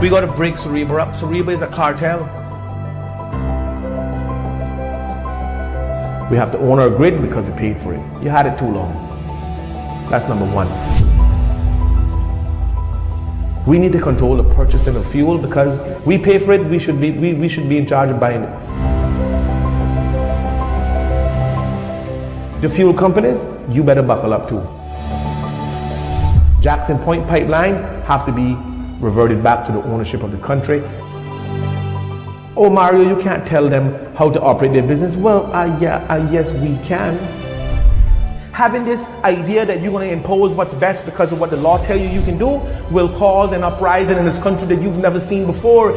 We got to break Sariba up. Sariba is a cartel. We have to own our grid because we paid for it. You had it too long. That's number one. We need to control the purchasing of fuel because we pay for it. We should be in charge of buying it. The fuel companies, you better buckle up too. Jackson Point pipeline have to be reverted back to the ownership of the country. Oh, Mario, you can't tell them how to operate their business. Well, yes, we can. Having this idea that you're going to impose what's best because of what the law tells you can do will cause an uprising in this country that you've never seen before.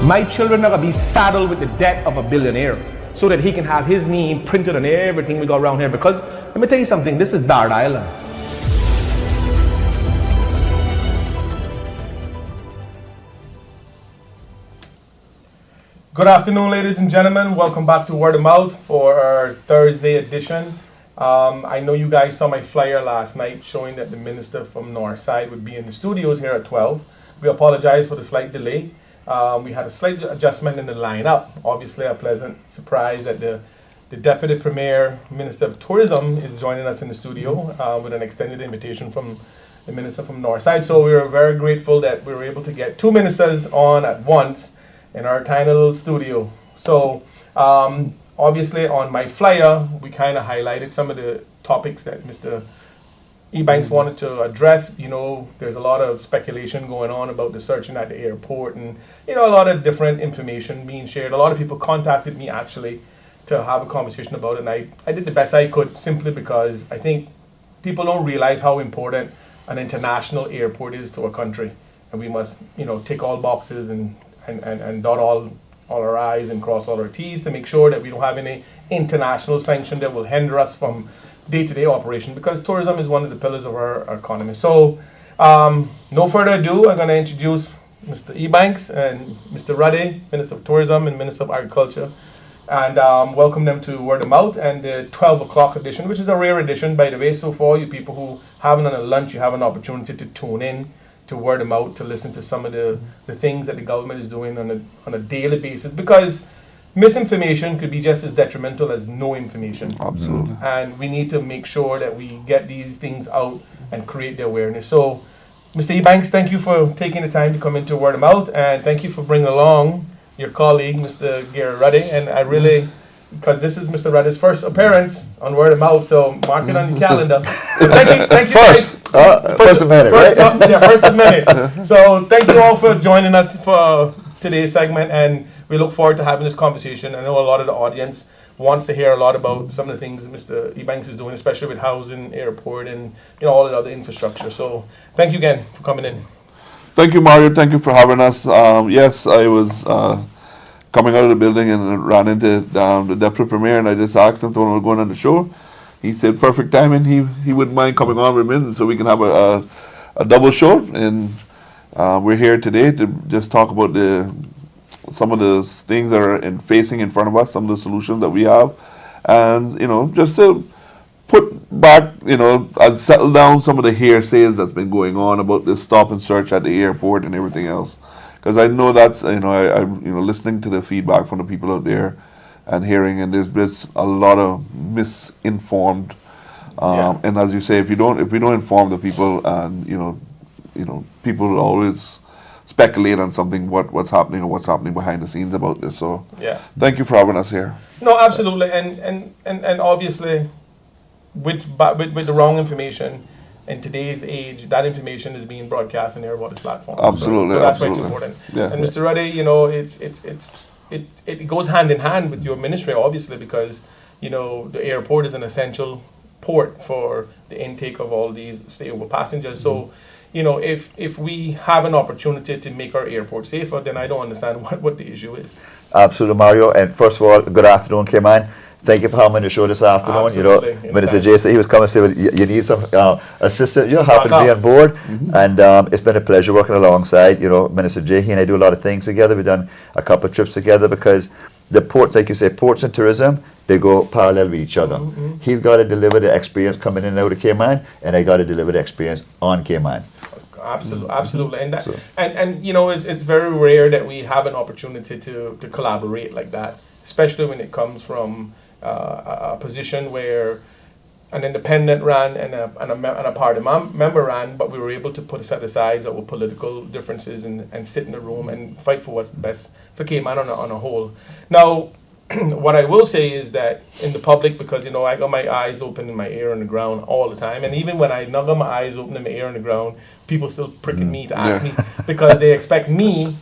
My children are going to be saddled with the debt of a billionaire so that he can have his name printed on everything we got around here. Because, let me tell you something, this is Dart Island. Good afternoon, ladies and gentlemen. Welcome back to Word of Mouth for our Thursday edition. I know you guys saw my flyer last night showing that the minister from Northside would be in the studios here at 12. We apologize for the slight delay. We had a slight adjustment in the lineup. Obviously, a pleasant surprise that the Deputy Premier Minister of Tourism is joining us in the studio with an extended invitation from the minister from Northside. So we are very grateful that we were able to get two ministers on at once in our tiny little studio. So obviously on my flyer, we kind of highlighted some of the topics that Mr. Ebanks wanted to address. You know, there's a lot of speculation going on about the searching at the airport and, you know, a lot of different information being shared. A lot of people contacted me actually to have a conversation about it. And I did the best I could simply because I think people don't realize how important an international airport is to a country. And we must, you know, tick all boxes and dot all our I's and cross all our T's to make sure that we don't have any international sanction that will hinder us from day-to-day operation, because tourism is one of the pillars of our economy. So no further ado, I'm going to introduce Mr. Ebanks and Mr. Ruddy, Minister of Tourism and Minister of Agriculture, and welcome them to Word of Mouth and the 12 o'clock edition, which is a rare edition, by the way. So for all you people who haven't on a lunch, you have an opportunity to tune in to Word of Mouth, to listen to some of the things that the government is doing on a daily basis, because misinformation could be just as detrimental as no information. Absolutely. And we need to make sure that we get these things out and create the awareness. So, Mr. Ebanks, thank you for taking the time to come into Word of Mouth, and thank you for bringing along your colleague, Mr. Gary Ruddy. And I really, because this is Mr. Ruddy's first appearance on Word of Mouth, so mark it on your calendar. Thank you First of many, right? First of many. So thank you all for joining us for today's segment, and we look forward to having this conversation. I know a lot of the audience wants to hear a lot about some of the things Mr. Ebanks is doing, especially with housing, airport, and all the other infrastructure. So thank you again for coming in. Thank you, Mario. Thank you for having us. Yes, I was coming out of the building and ran into the Deputy Premier, and I just asked him when we were going on the show. He said perfect timing. He wouldn't mind coming on with me so we can have a double show. And we're here today to just talk about some of the things that are facing in front of us, some of the solutions that we have, and just to put back, as settle down some of the hearsays that's been going on about this stop and search at the airport and everything else. Because I know that's I listening to the feedback from the people out there and hearing, and there's been a lot of misinformed, and as you say, if we don't inform the people, and people always speculate on something what's happening or what's happening behind the scenes about this. So thank you for having us here. No, absolutely, and obviously with the wrong information in today's age, that information is being broadcast on everybody's platform. Absolutely, so that's absolutely. why it's important. Yeah. And Mr. Ruddy, it goes hand in hand with your ministry, obviously, because the airport is an essential port for the intake of all these stayover passengers. So, if we have an opportunity to make our airport safer, then I don't understand what the issue is. Absolutely, Mario. And first of all, good afternoon, Cayman. Thank you for having me on the show this afternoon. Absolutely. Minister Jay said he was coming to say, well, you need some assistance. You happen to be on board. And it's been a pleasure working alongside, Minister Jay. He and I do a lot of things together. We've done a couple of trips together because the ports, like you say, ports and tourism, they go parallel with each other. He's got to deliver the experience coming in and out of Cayman, and I got to deliver the experience on Cayman. Absolutely, absolutely, and that, So- and you know, it's very rare that we have an opportunity to collaborate like that, especially when it comes from a position where an independent ran and a party member ran, but we were able to put set aside our political differences and sit in the room and fight for what's best for Cayman on a whole. Now, what I will say is that in the public, because you know I got my eyes open and my ear on the ground all the time, and even when I not got my eyes open and my ear on the ground, people still pricking me to ask me because they expect me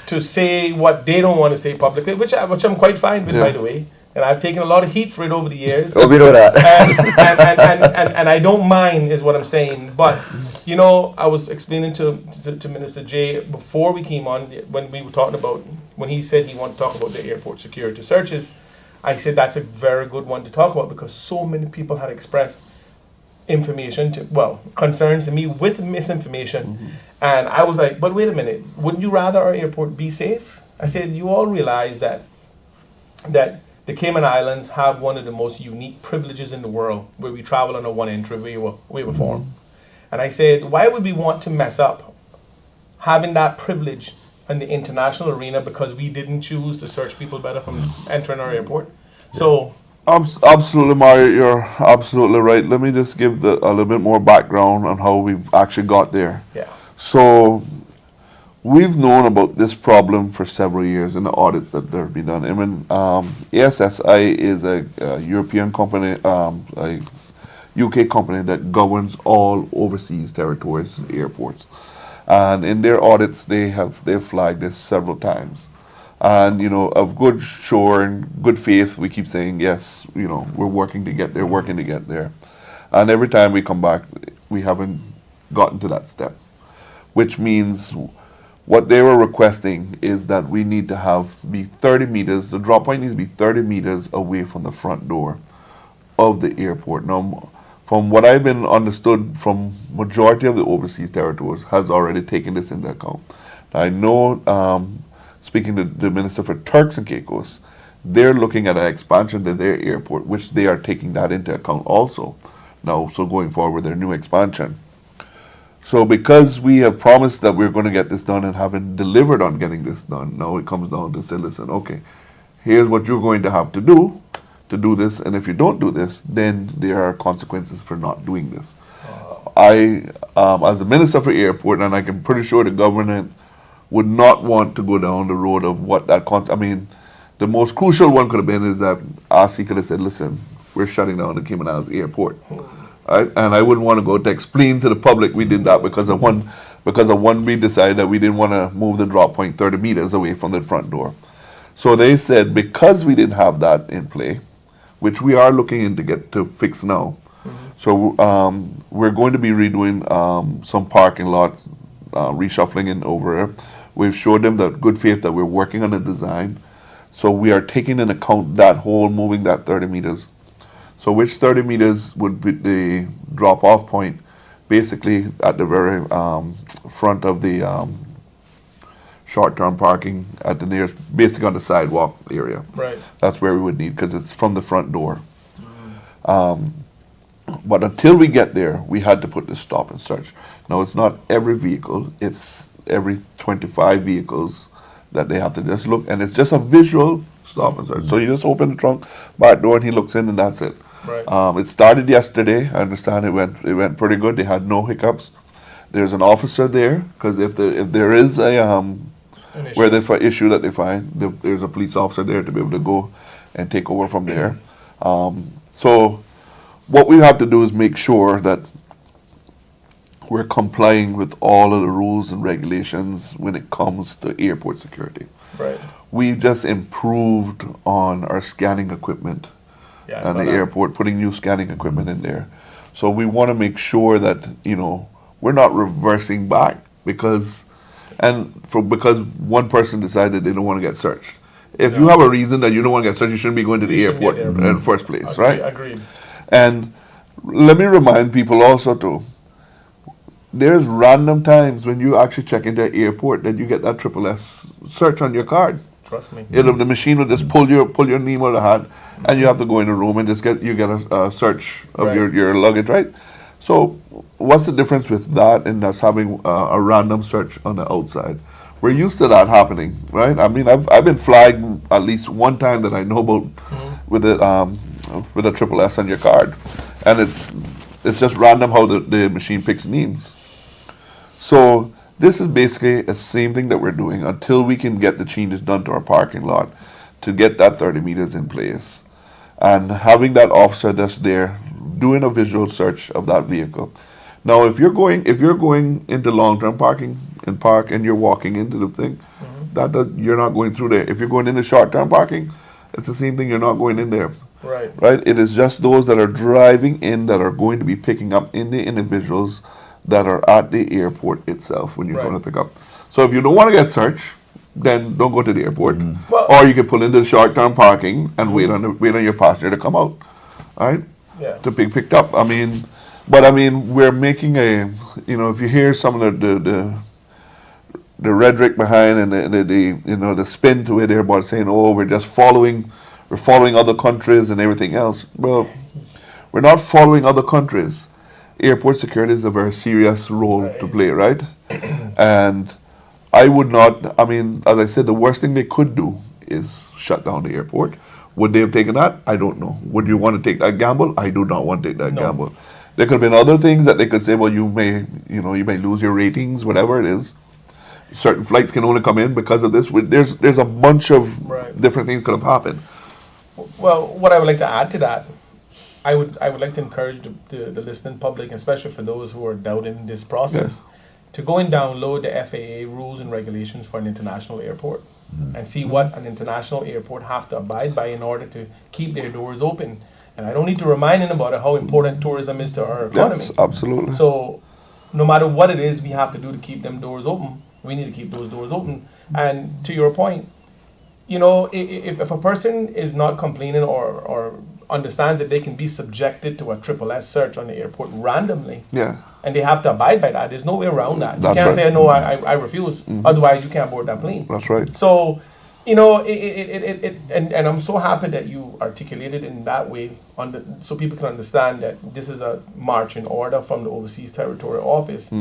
to say what they don't want to say publicly, which I'm quite fine with, by the way. And I've taken a lot of heat for it over the years. Oh, we know that. And I don't mind, is what I'm saying. But, you know, I was explaining to Minister Jay before we came on, when we were talking about, when he said he wanted to talk about the airport security searches, I said that's a very good one to talk about because so many people had expressed concerns to me with misinformation. And I was like, but wait a minute, wouldn't you rather our airport be safe? I said, you all realize that the Cayman Islands have one of the most unique privileges in the world where we travel on a one entry waiver form. And I said, why would we want to mess up having that privilege in the international arena because we didn't choose to search people better from entering our airport? So, Absolutely, Mario, you're absolutely right. Let me just give a little bit more background on how we've actually got there. yeah, So, we've known about this problem for several years in the audits that have been done. I mean, ASSI is a European company, a UK company that governs all overseas territories, airports. And in their audits, they've flagged this several times. And, you know, of good shore and good faith, we keep saying, yes, you know, we're working to get there. And every time we come back, we haven't gotten to that step, which means what they were requesting is that we need to be 30 meters, the drop point needs to be 30 meters away from the front door of the airport. Now, from what I've been understood from majority of the overseas territories has already taken this into account. I know, speaking to the Minister for Turks and Caicos, they're looking at an expansion to their airport, which they are taking that into account also. Now, so going forward with their new expansion. So because we have promised that we're going to get this done and haven't delivered on getting this done, now it comes down to say, listen, okay, here's what you're going to have to do this, and if you don't do this, then there are consequences for not doing this. I, as the Minister for Airport, and I can pretty sure the government would not want to go down the road of what that, I mean, the most crucial one could have been is that RC could have said, listen, we're shutting down the Cayman Islands airport. Right? And I wouldn't want to go to explain to the public we did that because of one we decided that we didn't want to move the drop point 30 meters away from the front door. So they said because we didn't have that in play, which we are looking into get to fix now. So we're going to be redoing some parking lot, reshuffling it over. We've showed them that good faith that we're working on the design. So we are taking into account that whole moving that 30 meters. So which 30 meters would be the drop-off point, basically at the very front of the short-term parking at the nearest, basically on the sidewalk area. right. That's where we would need, because it's from the front door. But until we get there, we had to put the stop and search. Now, it's not every vehicle, it's every 25 vehicles that they have to just look, and it's just a visual stop and search. So you just open the trunk, back door, and he looks in, and that's it. Right. It started yesterday. I understand it went pretty good. They had no hiccups. There's an officer there, because if there is a where they issue that they find, there's a police officer there to be able to go and take over from there. So what we have to do is make sure that we're complying with all of the rules and regulations when it comes to airport security. Right. We've just improved on our scanning equipment Yeah. I and saw the that. airport, putting new scanning equipment in there. So we want to make sure that, you know, we're not reversing back because one person decided they don't want to get searched. If you have a reason that you don't want to get searched, you shouldn't be going to the You shouldn't be airport at the airport. in the first place, Agreed, right? Agreed. And let me remind people also too, there's random times when you actually check into the airport that you get that SSS search on your card. Trust me. The machine will just pull your name out of the hat, and you have to go in the room and just get a search of Right. your luggage, right? So what's the difference with that and us having a random search on the outside? We're used to that happening, right? I mean, I've been flagged at least one time that I know about with a triple S on your card, and it's just random how the machine picks names. So this is basically the same thing that we're doing until we can get the changes done to our parking lot to get that 30 meters in place. And having that officer that's there doing a visual search of that vehicle. Now, if you're going into long-term parking and park and you're walking into the thing, you're not going through there. If you're going into short-term parking, it's the same thing. You're not going in there. Right. Right? It is just those that are driving in that are going to be picking up in the individuals that are at the airport itself when you're Right. going to pick up. So if you don't want to get searched, then don't go to the airport. Well- Or you can pull into the short-term parking and wait on your passenger to come out. All right? Yeah. To be picked up. I mean, we're making if you hear some of the rhetoric behind and the spin to it, everybody's saying, oh, we're following other countries and everything else. Well, we're not following other countries. Airport security is a very serious role to play, right? And I would not, I mean, as I said, the worst thing they could do is shut down the airport. Would they have taken that? I don't know. Would you want to take that gamble? I do not want to take that gamble. There could have been other things that they could say, well, you may lose your ratings, whatever it is. Certain flights can only come in because of this. There's a bunch of Right. different things could have happened. Well, what I would like to add to that, I would like to encourage the listening public, especially for those who are doubting this process, to go and download the FAA rules and regulations for an international airport and see what an international airport have to abide by in order to keep their doors open. And I don't need to remind anybody how important tourism is to our economy. Yes, absolutely. So no matter what it is we have to do to keep them doors open, we need to keep those doors open. And to your point, if a person is not complaining or understands that they can be subjected to a triple S search on the airport randomly, Yeah. and they have to abide by that, there's no way around that. You That's can't right. say, no, I refuse, otherwise you can't board that plane. That's right. So, and I'm so happy that you articulated in that way, so people can understand that this is a marching order from the Overseas Territorial Office.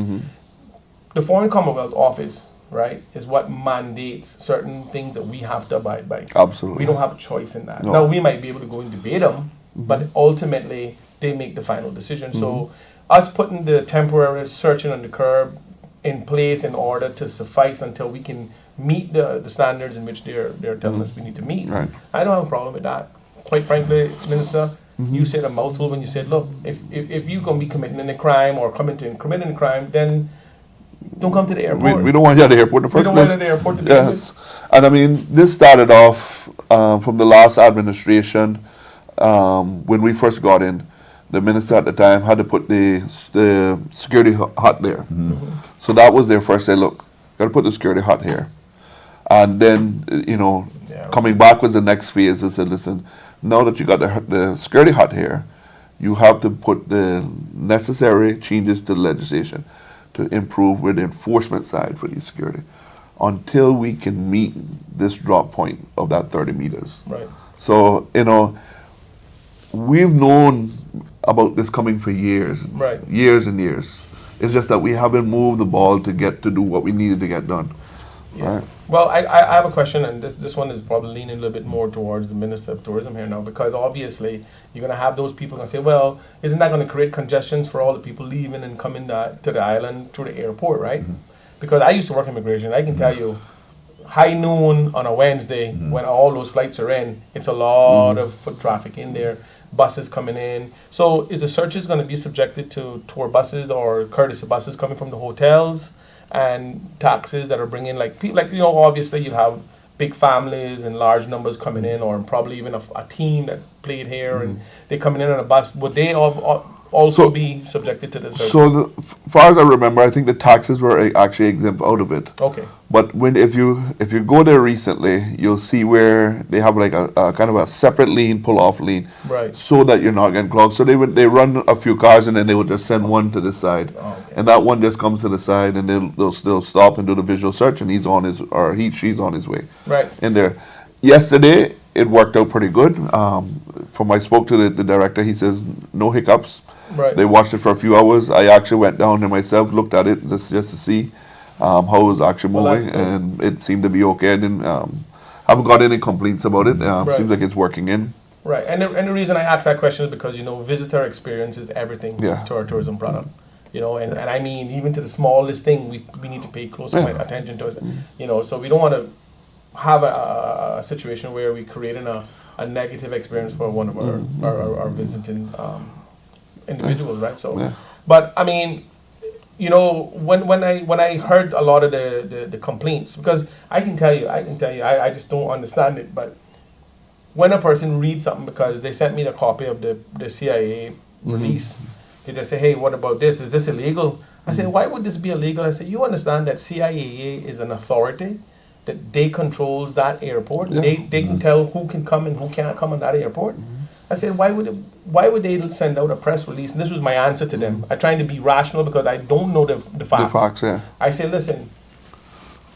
The Foreign Commonwealth Office, right, is what mandates certain things that we have to abide by. Absolutely. We don't have a choice in that. No. Now, we might be able to go and debate them, but ultimately, they make the final decision. So, us putting the temporary searching on the curb in place in order to suffice until we can meet the standards in which they're telling us we need to meet. Right. I don't have a problem with that. Quite frankly, Minister, you said a mouthful when you said, look, if you're going to be committing a crime or committing a crime, then don't come to the airport. We don't want you at the airport in the We first don't place. want you at the airport to begin with. Yes. And I mean, this started off from the last administration. When we first got in, the minister at the time had to put the security hut there. So that was their first say, look, got to put the security hut here. And then, coming back was the next phase. They said, listen, now that you got the security hut here, you have to put the necessary changes to the legislation to improve with the enforcement side for the security until we can meet this drop point of that 30 meters. Right. So, we've known about this coming for years. Right. Years and years. It's just that we haven't moved the ball to do what we needed to get done. Yeah. Right. Well, I have a question, and this one is probably leaning a little bit more towards the Minister of Tourism here now, because obviously you're going to have those people going to say, well, isn't that going to create congestions for all the people leaving and coming to the island through the airport, right? Because I used to work immigration. I can tell you, high noon on a Wednesday, when all those flights are in, it's a lot of foot traffic in there, buses coming in. So is the searches going to be subjected to tour buses or courtesy buses coming from the hotels? And taxis that are bringing obviously you'll have big families and large numbers coming in, or probably even a team that played here and they're coming in on a bus. Would they also be subjected to this? So, far as I remember, I think the taxes were actually exempt out of it. Okay. But if you go there recently, you'll see where they have like a kind of a separate lane, pull-off lane, Right. so that you're not getting clogged. So they run a few cars and then they will just send one to the side, Okay. and that one just comes to the side, and they'll stop and do the visual search, and she's on his way Right. in there. Yesterday, it worked out pretty good. From I spoke to the director, he says no hiccups. Right. They watched it for a few hours. I actually went down there myself, looked at it just to see how it was actually Well, that's moving, good. and it seemed to be okay. I didn't haven't got any complaints about it. Right. Seems like it's working in. Right, and the reason I ask that question is because, you know, visitor experience is everything Yeah. to our tourism product. You know, and I mean, even to the smallest thing, we need to pay close attention to it. You know, so we don't want to have a situation where we creating a negative experience for one of our visiting individuals, right? So, Yeah. but I mean, you know, when I heard a lot of the complaints, because I can tell you, I just don't understand it, but when a person reads something, because they sent me the copy of the CIA release, they just say, hey, what about this? Is this illegal? I said, why would this be illegal? I said, you understand that CIA is an authority, that they controls that airport. Yeah. They can tell who can come and who can't come on that airport. I said, why would they send out a press release? And this was my answer to them. I'm trying to be rational because I don't know the facts. The facts, yeah. I say, listen,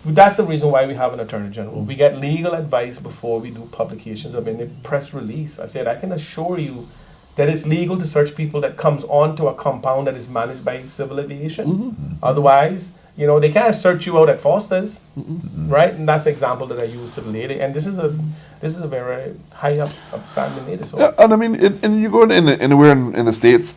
that's the reason why we have an attorney general. We get legal advice before we do publications of any press release. I said, I can assure you that it's legal to search people that comes onto a compound that is managed by civil aviation. Otherwise, you know, they can't search you out at Foster's, right? And that's the example that I used to the lady. And this is a very high upstanding lady. So Yeah, and I mean, and you go anywhere in the States,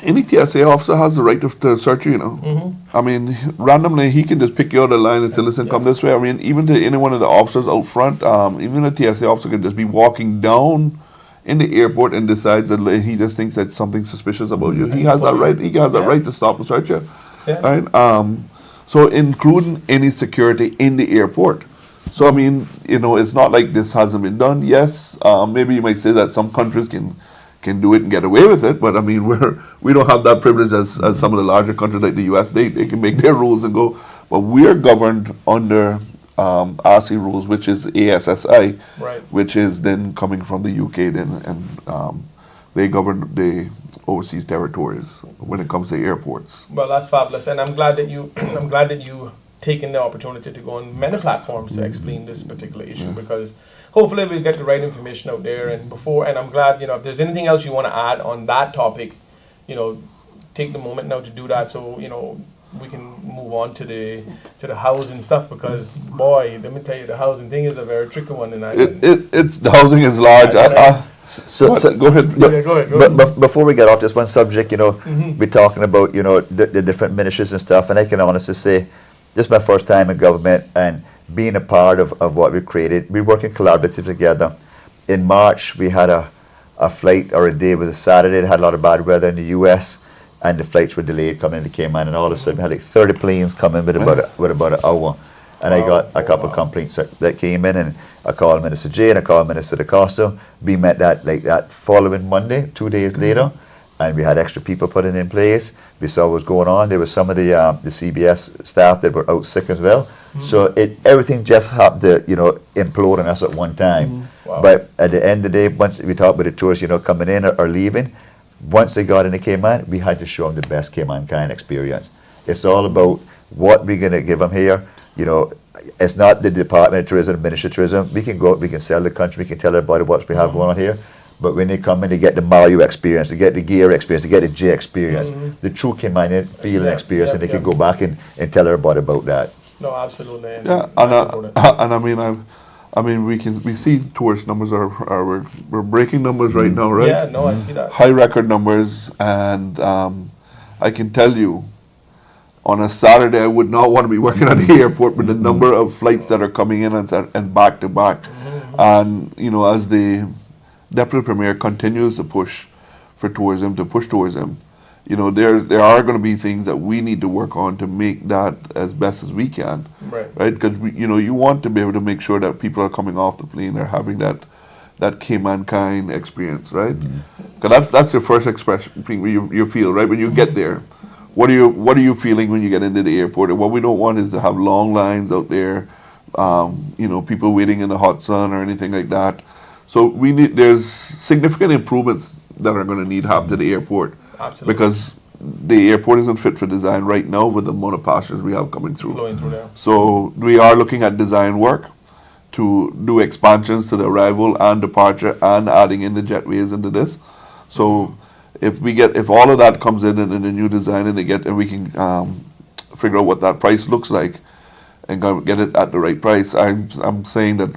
any TSA officer has the right to search you, you know. I mean, randomly, he can just pick you out of the line and say, listen, come this way. I mean, even to any one of the officers out front, even a TSA officer can just be walking down in the airport and decides that he just thinks that something suspicious about you. He has that right. He has that right to stop and search you. Yeah. Right? So including any security in the airport. So I mean, you know, it's not like this hasn't been done. Yes, maybe you might say that some countries can do it and get away with it, but I mean, we don't have that privilege as some of the larger countries like the U.S. They can make their rules and go. But we're governed under RC rules, which is ASSI, Right. which is then coming from the UK then, and they govern the overseas territories when it comes to airports. well, that's fabulous, and I'm glad that you taken the opportunity to go on many platforms to explain this particular issue, because hopefully we'll get the right information out there. And I'm glad, you know, if there's anything else you want to add on that topic, you know, take the moment now to do that, so you know we can move on to the housing stuff, because boy, let me tell you, the housing thing is a very tricky one, and It's the housing is large. So, Go ahead. Yeah, go ahead. But before we get off this one subject, you know, we're talking about, you know, the different ministries and stuff, and I can honestly say, this is my first time in government, and being a part of what we've created, we're working collaboratively together. In March, we had a flight, or a day, it was a Saturday, it had a lot of bad weather in the US, and the flights were delayed coming into Cayman, and all of a sudden we had like 30 planes come in with about an hour. And I got a couple of complaints that came in, and I called Minister J and I called Minister DaCosta. We met that following Monday, 2 days later, and we had extra people putting in place. We saw what was going on. There was some of the CBS staff that were out sick as well. So everything just happened to, you know, implode on us at one time. Wow. But at the end of the day, once we talked about the tourists, you know, coming in or leaving, once they got into Cayman, we had to show them the best Cayman kind experience. It's all about what we're going to give them here. You know, it's not the Department of Tourism, Ministry of Tourism. We can go out, we can sell the country, we can tell everybody what we have going on here. But when they come in, they get the Mario experience, they get the gear experience, they get the J experience, the true Cayman feeling experience, and they can go back and tell everybody about that. No, absolutely. And Yeah, that's and important. I mean, we see tourist numbers we're breaking numbers right now, right? Yeah, no, I see that. High record numbers, and I can tell you, on a Saturday, I would not want to be working at the airport with the number of flights that are coming in and back to back. And you know, as the Deputy Premier continues to push tourism, you know, there are going to be things that we need to work on to make that as best as we can, Right. Because you know, you want to be able to make sure that people are coming off the plane, they're having that Cayman kind experience, right? Because that's your first expression thing you feel, right, when you get there. What are you feeling when you get into the airport? And what we don't want is to have long lines out there, you know, people waiting in the hot sun or anything like that. So there's significant improvements that are going to need to happen to the airport. Absolutely. Because the airport isn't fit for design right now with the amount of passengers we have coming through. Flowing through there. So we are looking at design work to do expansions to the arrival and departure and adding in the jetways into this. So if all of that comes in a new design and we can figure out what that price looks like and get it at the right price, I'm saying that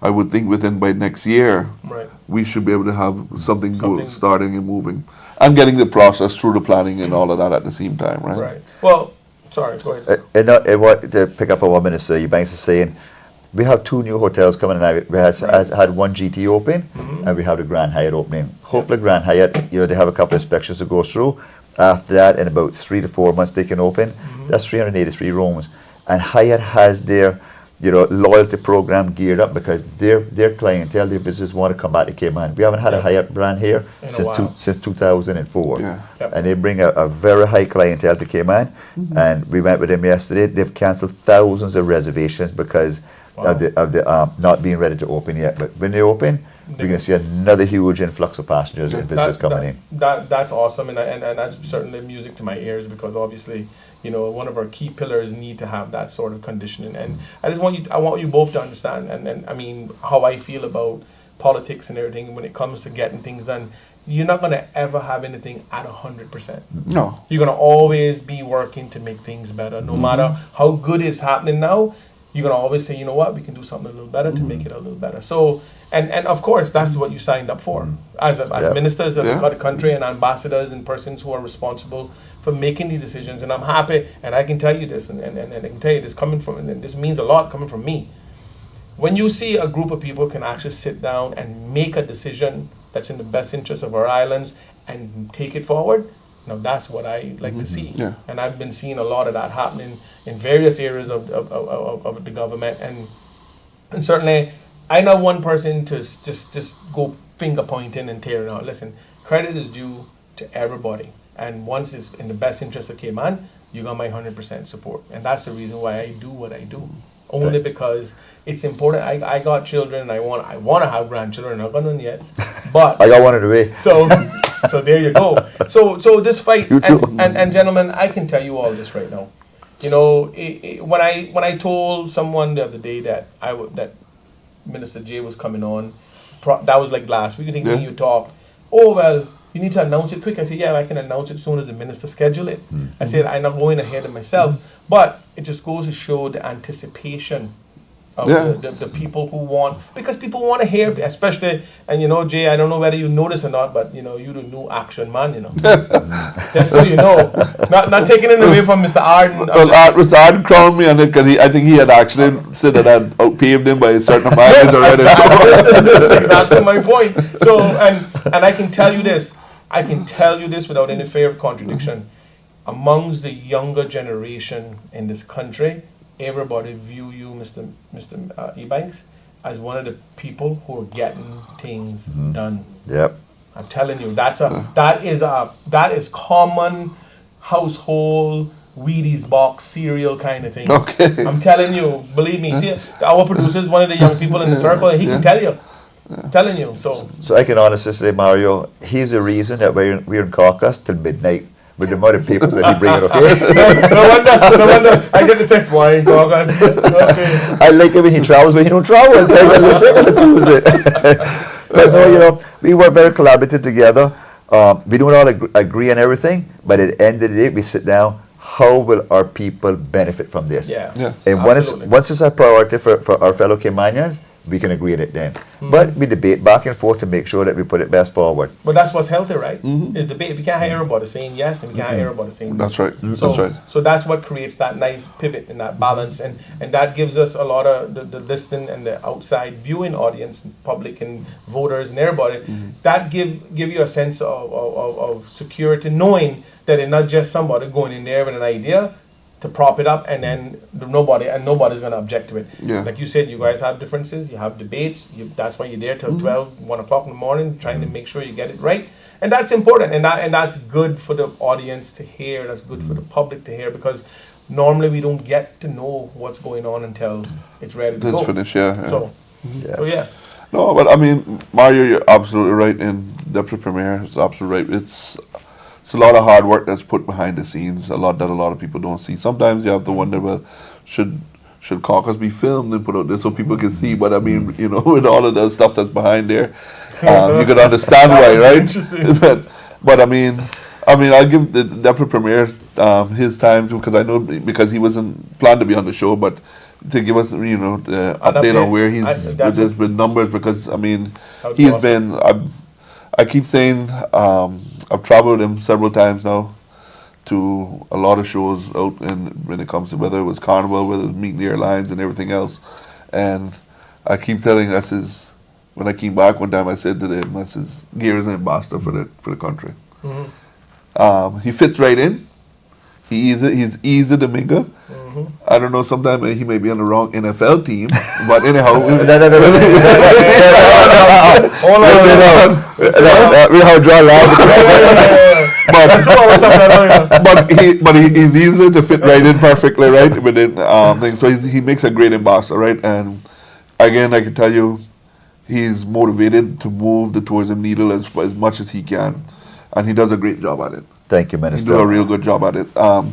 I would think within by next year Right. we should be able to have something starting and moving and getting the process through the planning and all of that at the same time, right? Right. Well, sorry, go ahead. And what to pick up on what Minister Eubanks is saying, we have 2 new hotels coming in. We had one GT open, and we have the Grand Hyatt opening. Hopefully, Grand Hyatt, they have a couple of inspections to go through. After that, in about 3 to 4 months, they can open. That's 383 rooms, and Hyatt has their loyalty program geared up because their clientele, their visitors want to come back to Cayman. We haven't had a Hyatt brand here since 2004. Yeah. Yep. And they bring a very high clientele to Cayman. And we went with them yesterday. They've cancelled thousands of reservations because of the not being ready to open yet. But when they open, we're going to see another huge influx of passengers and visitors coming in. That's awesome, and that's certainly music to my ears because obviously, one of our key pillars need to have that sort of conditioning. And I want you both to understand, and I mean how I feel about politics and everything when it comes to getting things done. You're not going to ever have anything at 100%. No. You're going to always be working to make things better, no matter how good it's happening now. You're going to always say, you know what, we can do something a little better to make it a little better. So, and of course, that's what you signed up for. As ministers of the country and ambassadors and persons who are responsible for making these decisions. And I'm happy, and I can tell you this, and I can tell you this coming from, and this means a lot coming from me. When you see a group of people can actually sit down and make a decision that's in the best interest of our islands and take it forward, now that's what I like to see. Yeah. And I've been seeing a lot of that happening in various areas of the government. And certainly, I'm not one person to just go finger pointing and tearing out. Listen, credit is due to everybody. And once it's in the best interest of Cayman, you got my 100% support. And that's the reason why I do what I do. Only because it's important. I got children and I want to have grandchildren. I'm not got none yet. But I got one in the way. So there you go. So this fight, You too. and gentlemen, I can tell you all this right now. When I told someone the other day that that Minister Jay was coming on, that was like last week. I think when you talked, oh well, you need to announce it quick. I said, yeah, I can announce it as soon as the minister schedule it. I said, I'm not going ahead of myself, but it just goes to show the anticipation of the people who want, because people want to hear, especially, and Jay, I don't know whether you notice or not, but you're the new action man, just so you know, not taking it away from Mr. Arden. Well, Mr. Arden crowned me on it because I think he had actually said that I'd outpaved him by a certain amount already. That's exactly my point. So, and I can tell you this without any fear of contradiction. Amongst the younger generation in this country, everybody view you, Mr. Eubanks, as one of the people who are getting things done. Yep. I'm telling you, that is common household Wheaties box cereal kind of thing. Okay. I'm telling you, believe me. See, our producer is one of the young people in the circle, and he can tell you. I'm telling you. So I can honestly say, Mario, he's the reason that we're in caucus till midnight with the amount of papers that he brings. Okay. no wonder I get the text. Why? Okay. I like it when he travels, when he don't travel. But no, we work very collaborative together. We don't all agree on everything, but at the end of the day, we sit down. How will our people benefit from this? Yeah. And Absolutely. once it's a priority for our fellow Caymanians, we can agree on it then. But we debate back and forth to make sure that we put it best forward. But that's what's healthy, right? Is debate. We can't have everybody saying yes, and we can't have everybody saying no. That's right. So, That's right. So that's what creates that nice pivot and that balance, and that gives us a lot of the listening and the outside viewing audience, public and voters and everybody. That give you a sense of security, knowing that it's not just somebody going in there with an idea to prop it up, and then nobody's going to object to it. Yeah. Like you said, you guys have differences, you have debates. That's why you're there till 12, 1 o'clock in the morning, trying to make sure you get it right. And that's important, and that's good for the audience to hear. That's good for the public to hear, because normally we don't get to know what's going on until it's ready to go. It's finished, yeah. So yeah. No, but I mean, Mario, you're absolutely right. In Deputy Premier, it's absolutely right. It's a lot of hard work that's put behind the scenes. A lot of people don't see. Sometimes you have to wonder, well, should should caucus be filmed and put out there so people can see? But I mean, you know, with all of the stuff that's behind there, you could understand why, right? Interesting. But I mean, I'll give the deputy premier his time too, because I know because he wasn't planned to be on the show, but to give us, you know, the update on where he's with numbers, because I mean, That's he's awesome. been. I keep saying I've traveled him several times now to a lot of shows out, and when it comes to whether it was Carnival, whether it was Meeting the Airlines and everything else, and I keep telling us is when I came back one time, I said to them, I says, Gear is an ambassador for the country. He fits right in. He's easy to mingle. I don't know, sometimes he may be on the wrong NFL team, but anyhow. No. We have drawn but he's easy to fit right in perfectly, right, within things. So he makes a great ambassador, right? And again, I can tell you, he's motivated to move the tourism needle as much as he can, and he does a great job at it. Thank you, He Minister. does a real good job at it. Well,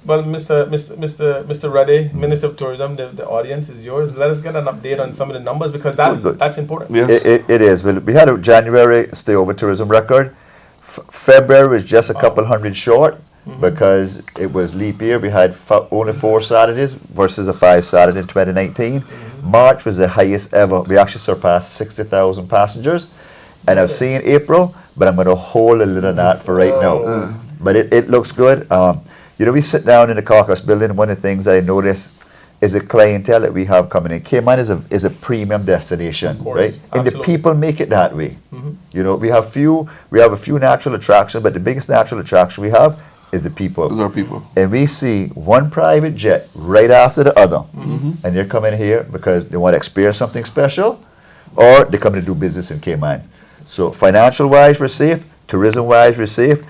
Mr. Reddy, Minister of Tourism, the audience is yours. Let us get an update on some of the numbers, because Good. that's important. Yes. It is. Well, we had a January stay over tourism record. February was just a couple hundred short because it was leap year. We had only 4 Saturdays versus a 5 Saturday in 2019. March was the highest ever. We actually surpassed 60,000 passengers. And I've seen April, but I'm going to hold a little that for right now. But it looks good. You know, we sit down in the caucus building, and one of the things that I notice is the clientele that we have coming in. Cayman is a premium destination, Of course, right? And the absolutely. people make it that way. You know, we have a few natural attractions, but the biggest natural attraction we have is the people. Those are people. And we see one private jet right after the other, and they're coming here because they want to experience something special, or they come to do business in Cayman. So financial-wise, we're safe. Tourism-wise, we're safe.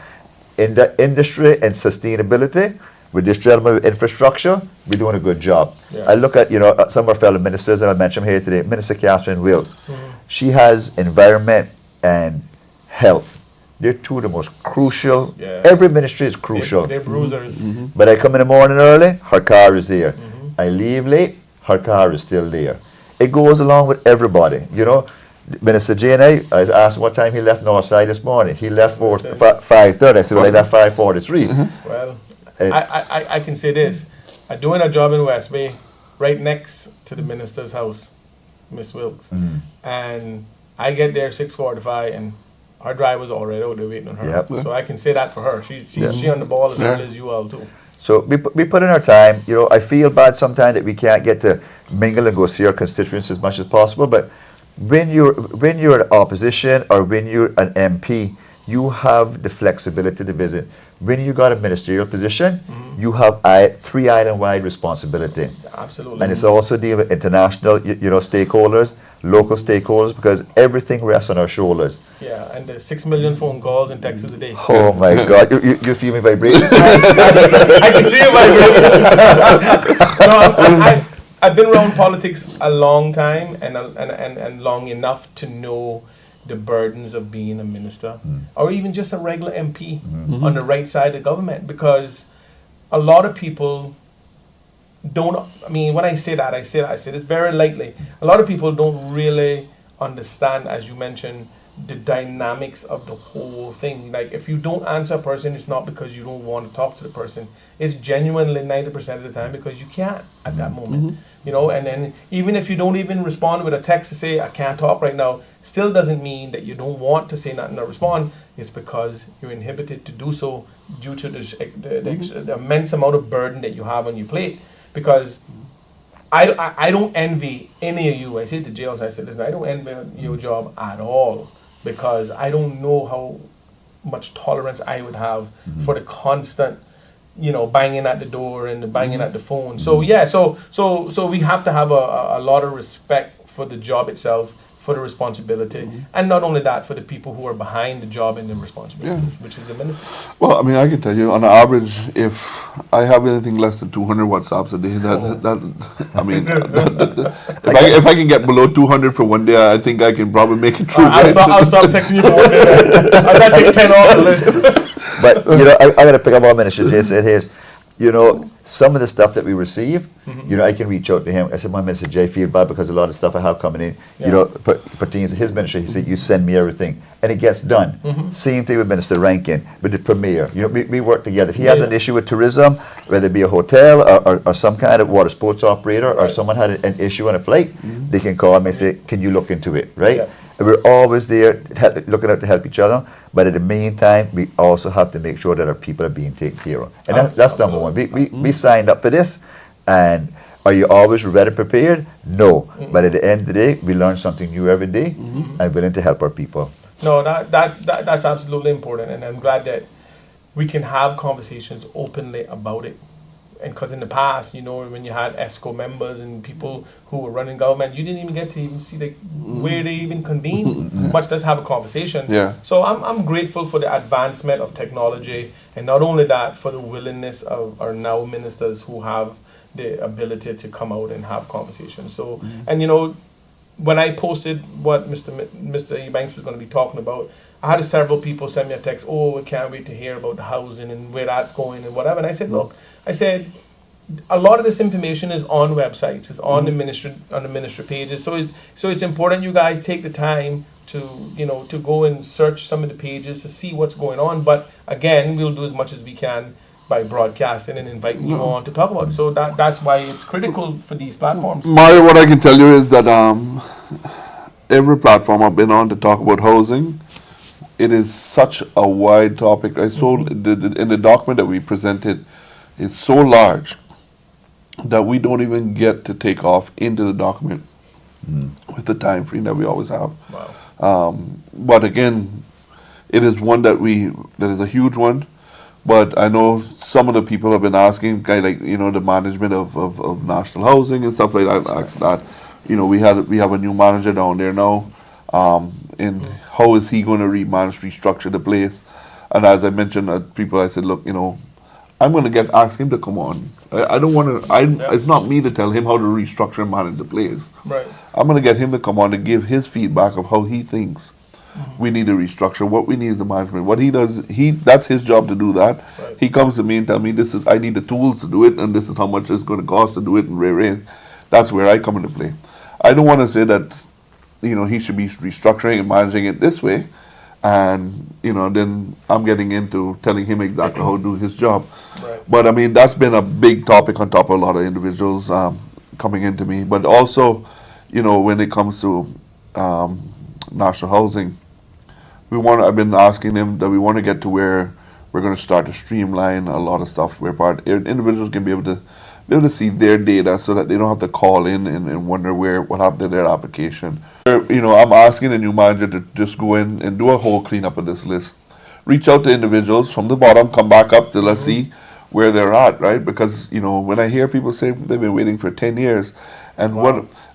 In the industry and sustainability, with this gentleman with infrastructure, we're doing a good job. Yeah. I look at, you know, some of our fellow ministers, and I'll mention them here today. Minister Catherine Wills, she has environment and health. They're two of the most crucial. Yeah. Every ministry is crucial. They're bruisers. But I come in the morning early, her car is there. I leave late, her car is still there. It goes along with everybody, you know. Minister J and I asked him what time he left Northside this morning. He left for 5:30. I said, well, I left 5:43. Well, I can say this. I'm doing a job in West Bay, right next to the minister's house, Miss Wilkes. And I get there 6:45, and our driver's already out there waiting on her. Yep. So I can say that for her. She on the ball as well as you all too. So we put in our time. You know, I feel bad sometimes that we can't get to mingle and go see our constituents as much as possible. But when you're an opposition or when you're an MP, you have the flexibility to visit. When you got a ministerial position, you have 3 island-wide responsibility. Absolutely. And it's also dealing with international, you know, stakeholders, local stakeholders, because everything rests on our shoulders. Yeah, and the 6 million phone calls and texts a day. Oh my God, you feel me vibrating? I can see it vibrating. I've been around politics a long time and long enough to know the burdens of being a minister or even just a regular MP on the right side of government, because a lot of people don't, I mean, when I say that, I say this very lightly. A lot of people don't really understand, as you mentioned, the dynamics of the whole thing. Like, if you don't answer a person, it's not because you don't want to talk to the person. It's genuinely 90% of the time because you can't at that moment. You know, and then even if you don't even respond with a text to say, I can't talk right now, still doesn't mean that you don't want to say nothing or respond. It's because you're inhibited to do so due to the immense amount of burden that you have on your plate. Because I don't envy any of you. I say to Jails, I said, listen, I don't envy your job at all, because I don't know how much tolerance I would have for the constant, you know, banging at the door and the banging at the phone. So yeah, so we have to have a lot of respect for the job itself, for the responsibility, and not only that, for the people who are behind the job and the responsibilities, which is the minister. Well, I mean, I can tell you, on average, if I have anything less than 200 WhatsApps a day, I mean, if I can get below 200 for one day, I think I can probably make it through. I'll stop texting you for one day. I'll not take 10 off the list. But, you know, I got to pick up what Minister J said here. You know, some of the stuff that we receive, you know, I can reach out to him. I said, my Minister J, feel bad because a lot of stuff I have coming in, you know, pertains to his ministry. He said, you send me everything. And it gets done. Same thing with Minister Rankin, with the Premier. You know, we work together. If he has an issue with tourism, whether it be a hotel or some kind of water sports operator, or someone had an issue on a flight, they can call me and say, can you look into it, right? And we're always there looking out to help each other. But at the meantime, we also have to make sure that our people are being taken care of. And that's number one. We signed up for this, and are you always ready and prepared? No. But at the end of the day, we learn something new every day, and willing to help our people. No, that's absolutely important, and I'm glad that we can have conversations openly about it. And because in the past, you know, when you had ESCO members and people who were running government, you didn't even get to even see like where they even convene, much less have a conversation. Yeah. So I'm grateful for the advancement of technology, and not only that, for the willingness of our now ministers who have the ability to come out and have conversations. So, and you know, when I posted what Mr. Eubanks was going to be talking about, I had several people send me a text, oh, we can't wait to hear about the housing and where that's going and whatever. And I said, look, I said, a lot of this information is on websites, it's on the ministry pages. So it's important you guys take the time to, you know, to go and search some of the pages to see what's going on. But again, we'll do as much as we can by broadcasting and inviting you on to talk about it. So that's why it's critical for these platforms. Mario, what I can tell you is that every platform I've been on to talk about housing, it is such a wide topic. In the document that we presented, it's so large that we don't even get to take off into the document with the time frame that we always have. Wow. But again, it is one that is a huge one. But I know some of the people have been asking, like, you know, the management of national housing and stuff like that. Asked that, you know, we have a new manager down there now, and how is he going to restructure the place? And as I mentioned, I said, look, you know, I'm going to ask him to come on. I don't want to. It's not me to tell him how to restructure and manage the place. Right. I'm going to get him to come on to give his feedback of how he thinks we need to restructure. What we need is the management. What he does, that's his job to do that. Right. He comes to me and tell me I need the tools to do it, and this is how much it's going to cost to do it. And that's where I come into play. I don't want to say that, you know, he should be restructuring and managing it this way, and you know, then I'm getting into telling him exactly how to do his job. Right. But I mean, that's been a big topic on top of a lot of individuals coming into me. But also, you know, when it comes to national housing, I've been asking them that we want to get to where we're going to start to streamline a lot of stuff where individuals can be able to see their data so that they don't have to call in and wonder what happened to their application. You know, I'm asking the new manager to just go in and do a whole cleanup of this list. Reach out to individuals from the bottom, come back up to let's see where they're at, right? Because, you know, when I hear people say they've been waiting for 10 years, and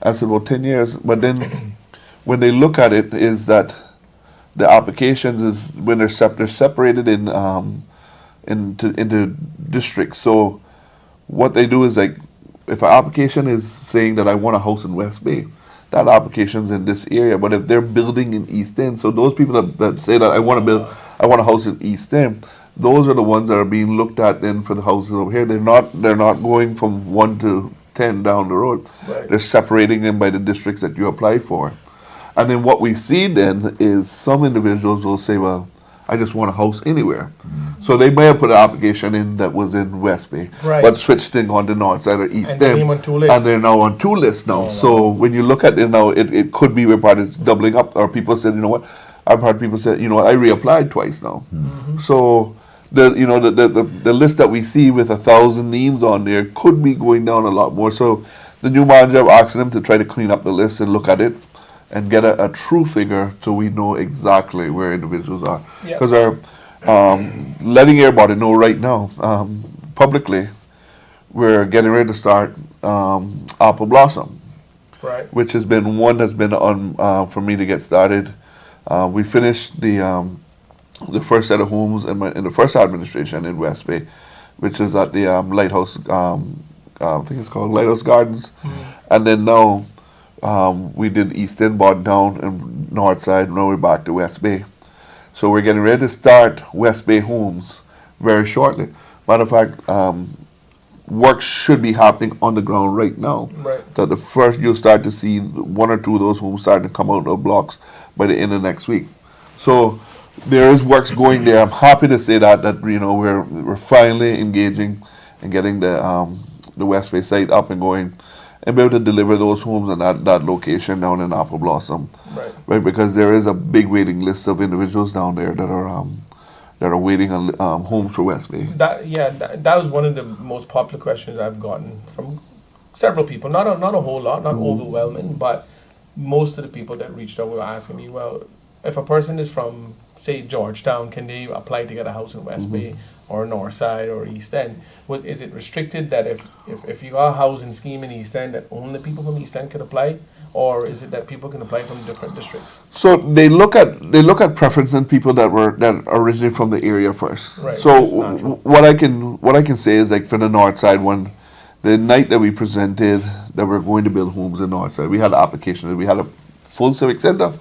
I said, well, 10 years, but then when they look at it is that the applications is when they're separated into districts. So what they do is, like, if an application is saying that I want a house in West Bay, that application's in this area. But if they're building in East End, so those people that say that I want a house in East End, those are the ones that are being looked at then for the houses over here. They're not going from 1 to 10 down the road. Right. They're separating them by the districts that you apply for. And then what we see then is some individuals will say, well, I just want a house anywhere. So they may have put an application in that was in West Bay, Right. but switched thing on the north side or East And they End. came on two lists. And they're now on 2 lists now. So when you look at it now, it could be where part is doubling up, or people said, you know what, I've heard people say, you know what, I reapplied twice now. So the list that we see with 1,000 names on there could be going down a lot more. So the new manager, I'm asking them to try to clean up the list and look at it and get a true figure so we know exactly where individuals are. Yeah. Because letting everybody know right now, publicly, we're getting ready to start Apple Blossom, Right. which has been one that's been on for me to get started. We finished the first set of homes in the first administration in West Bay, which is at the Lighthouse, I think it's called Lighthouse Gardens. And then now we did East End, Bordentown, and North Side. Now we're back to West Bay. So we're getting ready to start West Bay homes very shortly. Matter of fact, work should be happening on the ground right now. Right. That the first you'll start to see one or two of those homes starting to come out of blocks by the end of next week. So there is works going there. I'm happy to say that we're finally engaging and getting the West Bay site up and going and be able to deliver those homes in that location down in Apple Blossom. Right, because there is a big waiting list of individuals down there that are waiting on homes for West Bay. That was one of the most popular questions I've gotten from several people. Not a whole lot, not overwhelming, but most of the people that reached out were asking me, well, if a person is from, say, Georgetown, can they apply to get a house in West Bay or North Side or East End? Is it restricted that if you got a housing scheme in East End that only people from East End can apply? Or is it that people can apply from different districts? So they look at preference in people that originate from the area first. Right, So that's natural. what I can say is, like, for the North Side one, the night that we presented that we're going to build homes in North Side, we had an application. We had a full civic center,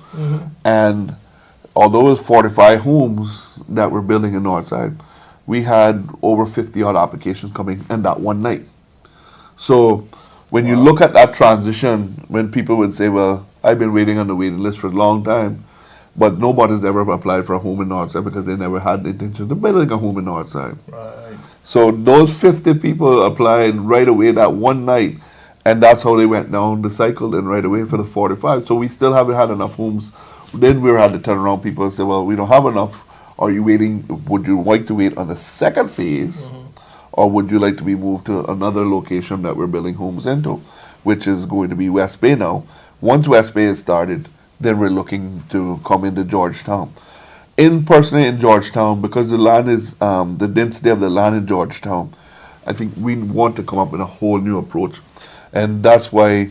and although it was 45 homes that we're building in North Side, we had over 50 odd applications coming in that one night. So when you look at that transition, when people would say, well, I've been waiting on the waiting list for a long time, but nobody's ever applied for a home in Northside because they never had the intention of building a home in Northside. Right. So those 50 people applied right away that one night, and that's how they went down the cycle then right away for the 45. So we still haven't had enough homes. Then we had to turn around people and say, well, we don't have enough. Are you waiting? Would you like to wait on the second phase? Or would you like to be moved to another location that we're building homes into, which is going to be West Bay now? Once West Bay is started, then we're looking to come into Georgetown. Personally in Georgetown, because the land is, the density of the land in Georgetown, I think we want to come up with a whole new approach. And that's why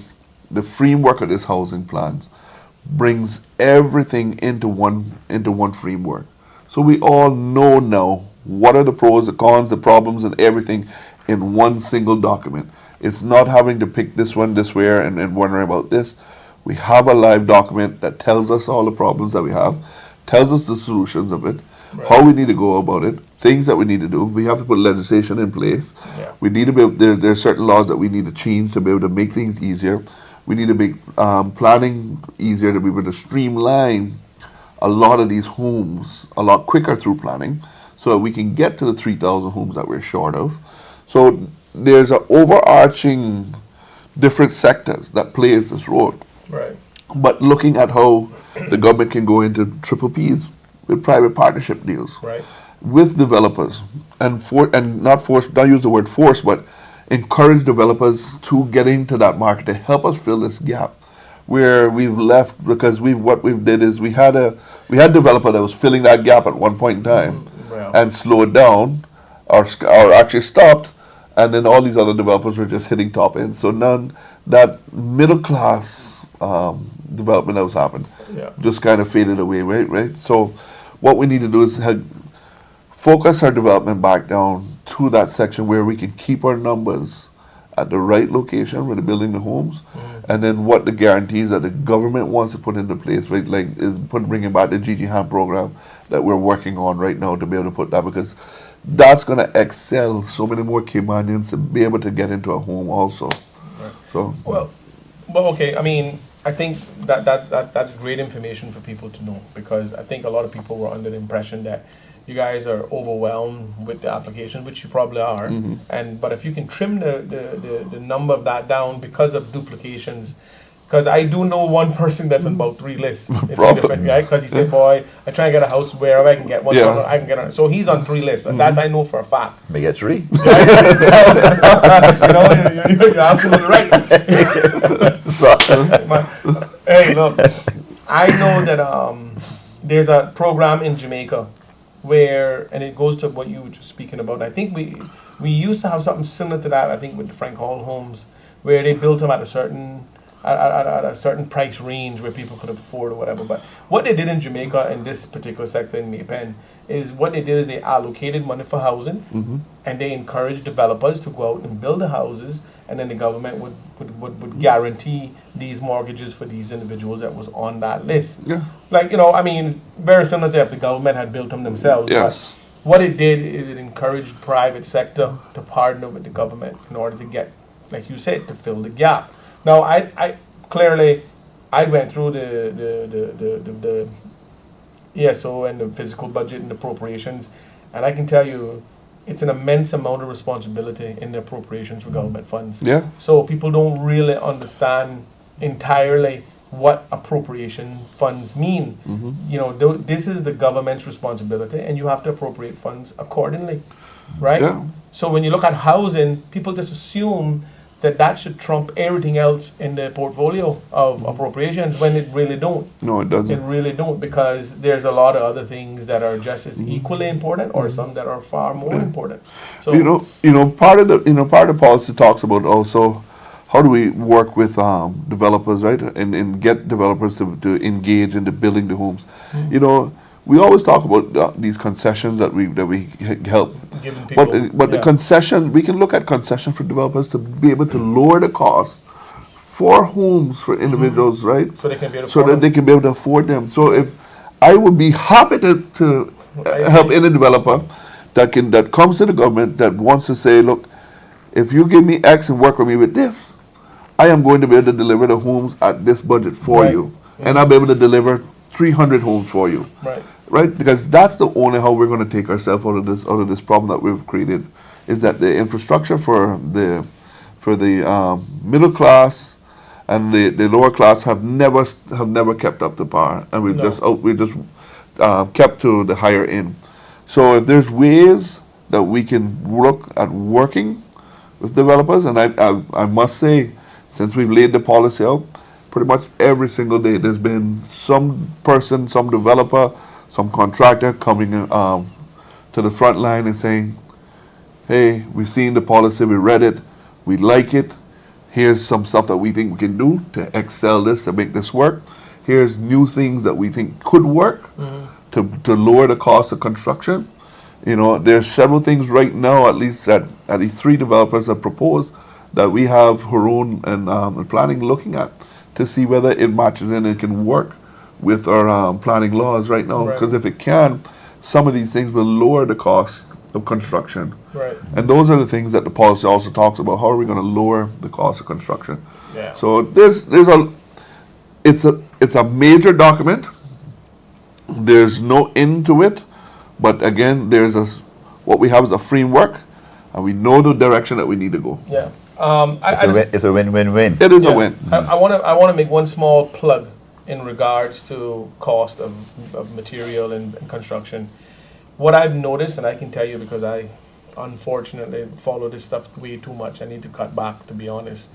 the framework of this housing plans brings everything into one framework. So we all know now what are the pros, the cons, the problems, and everything in one single document. It's not having to pick this one this way and wondering about this. We have a live document that tells us all the problems that we have, tells us the solutions of it, how we need to go about it, things that we need to do. We have to put legislation in place. Yeah. We need to be there's certain laws that we need to change to be able to make things easier. We need to make planning easier, to be able to streamline a lot of these homes a lot quicker through planning, so that we can get to the 3,000 homes that we're short of. So there's an overarching different sectors that plays this role. Right. But looking at how the government can go into triple Ps with private partnership deals Right. with developers and not use the word force, but encourage developers to get into that market to help us fill this gap where we've left, because what we've did is we had a developer that was filling that gap at one point in time Yeah. and slowed down or actually stopped, and then all these other developers were just hitting top end. So that middle class development that was happening Yeah. just kind of faded away, right? So what we need to do is focus our development back down to that section where we can keep our numbers at the right location when they're building the homes, and then what the guarantees that the government wants to put into place, right? Like bringing back the Gigi Ham program that we're working on right now to be able to put that, because that's going to excel so many more Caymanians to be able to get into a home also. So Well, okay. I mean, I think that's great information for people to know, because I think a lot of people were under the impression that you guys are overwhelmed with the application, which you probably are. But if you can trim the number of that down because of duplications, because I do know one person that's on about 3 lists. It's a different guy, because he said, "Boy, I try and get a house wherever I can get one. Yeah. I can get on." So he's on 3 lists, and that's I know for a fact. May get 3. You're absolutely right. So, Hey, look, I know that there's a program in Jamaica where, and it goes to what you were just speaking about. I think we used to have something similar to that. I think with the Frank Hall homes, where they built them at a certain price range where people could afford or whatever. But what they did in Jamaica in this particular sector in Maypen is what they did is they allocated money for housing, and they encouraged developers to go out and build the houses, and then the government would guarantee these mortgages for these individuals that was on that list. Yeah. Like, I mean, very similar to if the government had built them themselves. Yes. what it did is it encouraged private sector to partner with the government in order to get, like you said, to fill the gap. Now, I clearly, I went through the ESO and the physical budget and appropriations, and I can tell you, it's an immense amount of responsibility in the appropriations for government funds. Yeah. So people don't really understand entirely what appropriation funds mean. You know, this is the government's responsibility, and you have to appropriate funds accordingly, right? Yeah. So when you look at housing, people just assume that should trump everything else in the portfolio of appropriations, when it really don't. No, it It doesn't. really don't, because there's a lot of other things that are just as equally important, or some that are far more important. So Part of the policy talks about also how do we work with developers, right, and get developers to engage into building the homes. You know, we always talk about these concessions that we help. giving people, But the concession, we can look at concession for developers to be able to lower the cost for homes for individuals, right? so they can be able to So that afford they can be able to afford them. So if I would be happy to help any developer that comes to the government that wants to say, look, if you give me X and work with me with this, I am going to be able to deliver the homes at this budget for Right. you, and I'll be able to deliver 300 homes for you. Right. Right, because that's the only how we're going to take ourselves out of this problem that we've created, is that the infrastructure for the middle class and the lower class have never kept up to par, and we've just kept to the higher end. So if there's ways that we can look at working with developers, and I must say, since we've laid the policy out, pretty much every single day there's been some person, some developer, some contractor coming to the front line and saying, hey, we've seen the policy, we read it, we like it, here's some stuff that we think we can do to excel this, to make this work, here's new things that we think could work to lower the cost of construction. You know, there's several things right now, at least 3 developers have proposed that we have Haroon and planning looking at to see whether it matches and it can work with our planning laws right now. Right. Because if it can, some of these things will lower the cost of construction. Right. And those are the things that the policy also talks about. How are we going to lower the cost of construction? Yeah. So it's a major document. There's no end to it, but again, what we have is a framework, and we know the direction that we need to go. Yeah. It's a win-win-win. It is Yeah. a win. I want to make one small plug in regards to cost of material and construction. What I've noticed, and I can tell you because I unfortunately follow this stuff way too much. I need to cut back, to be honest.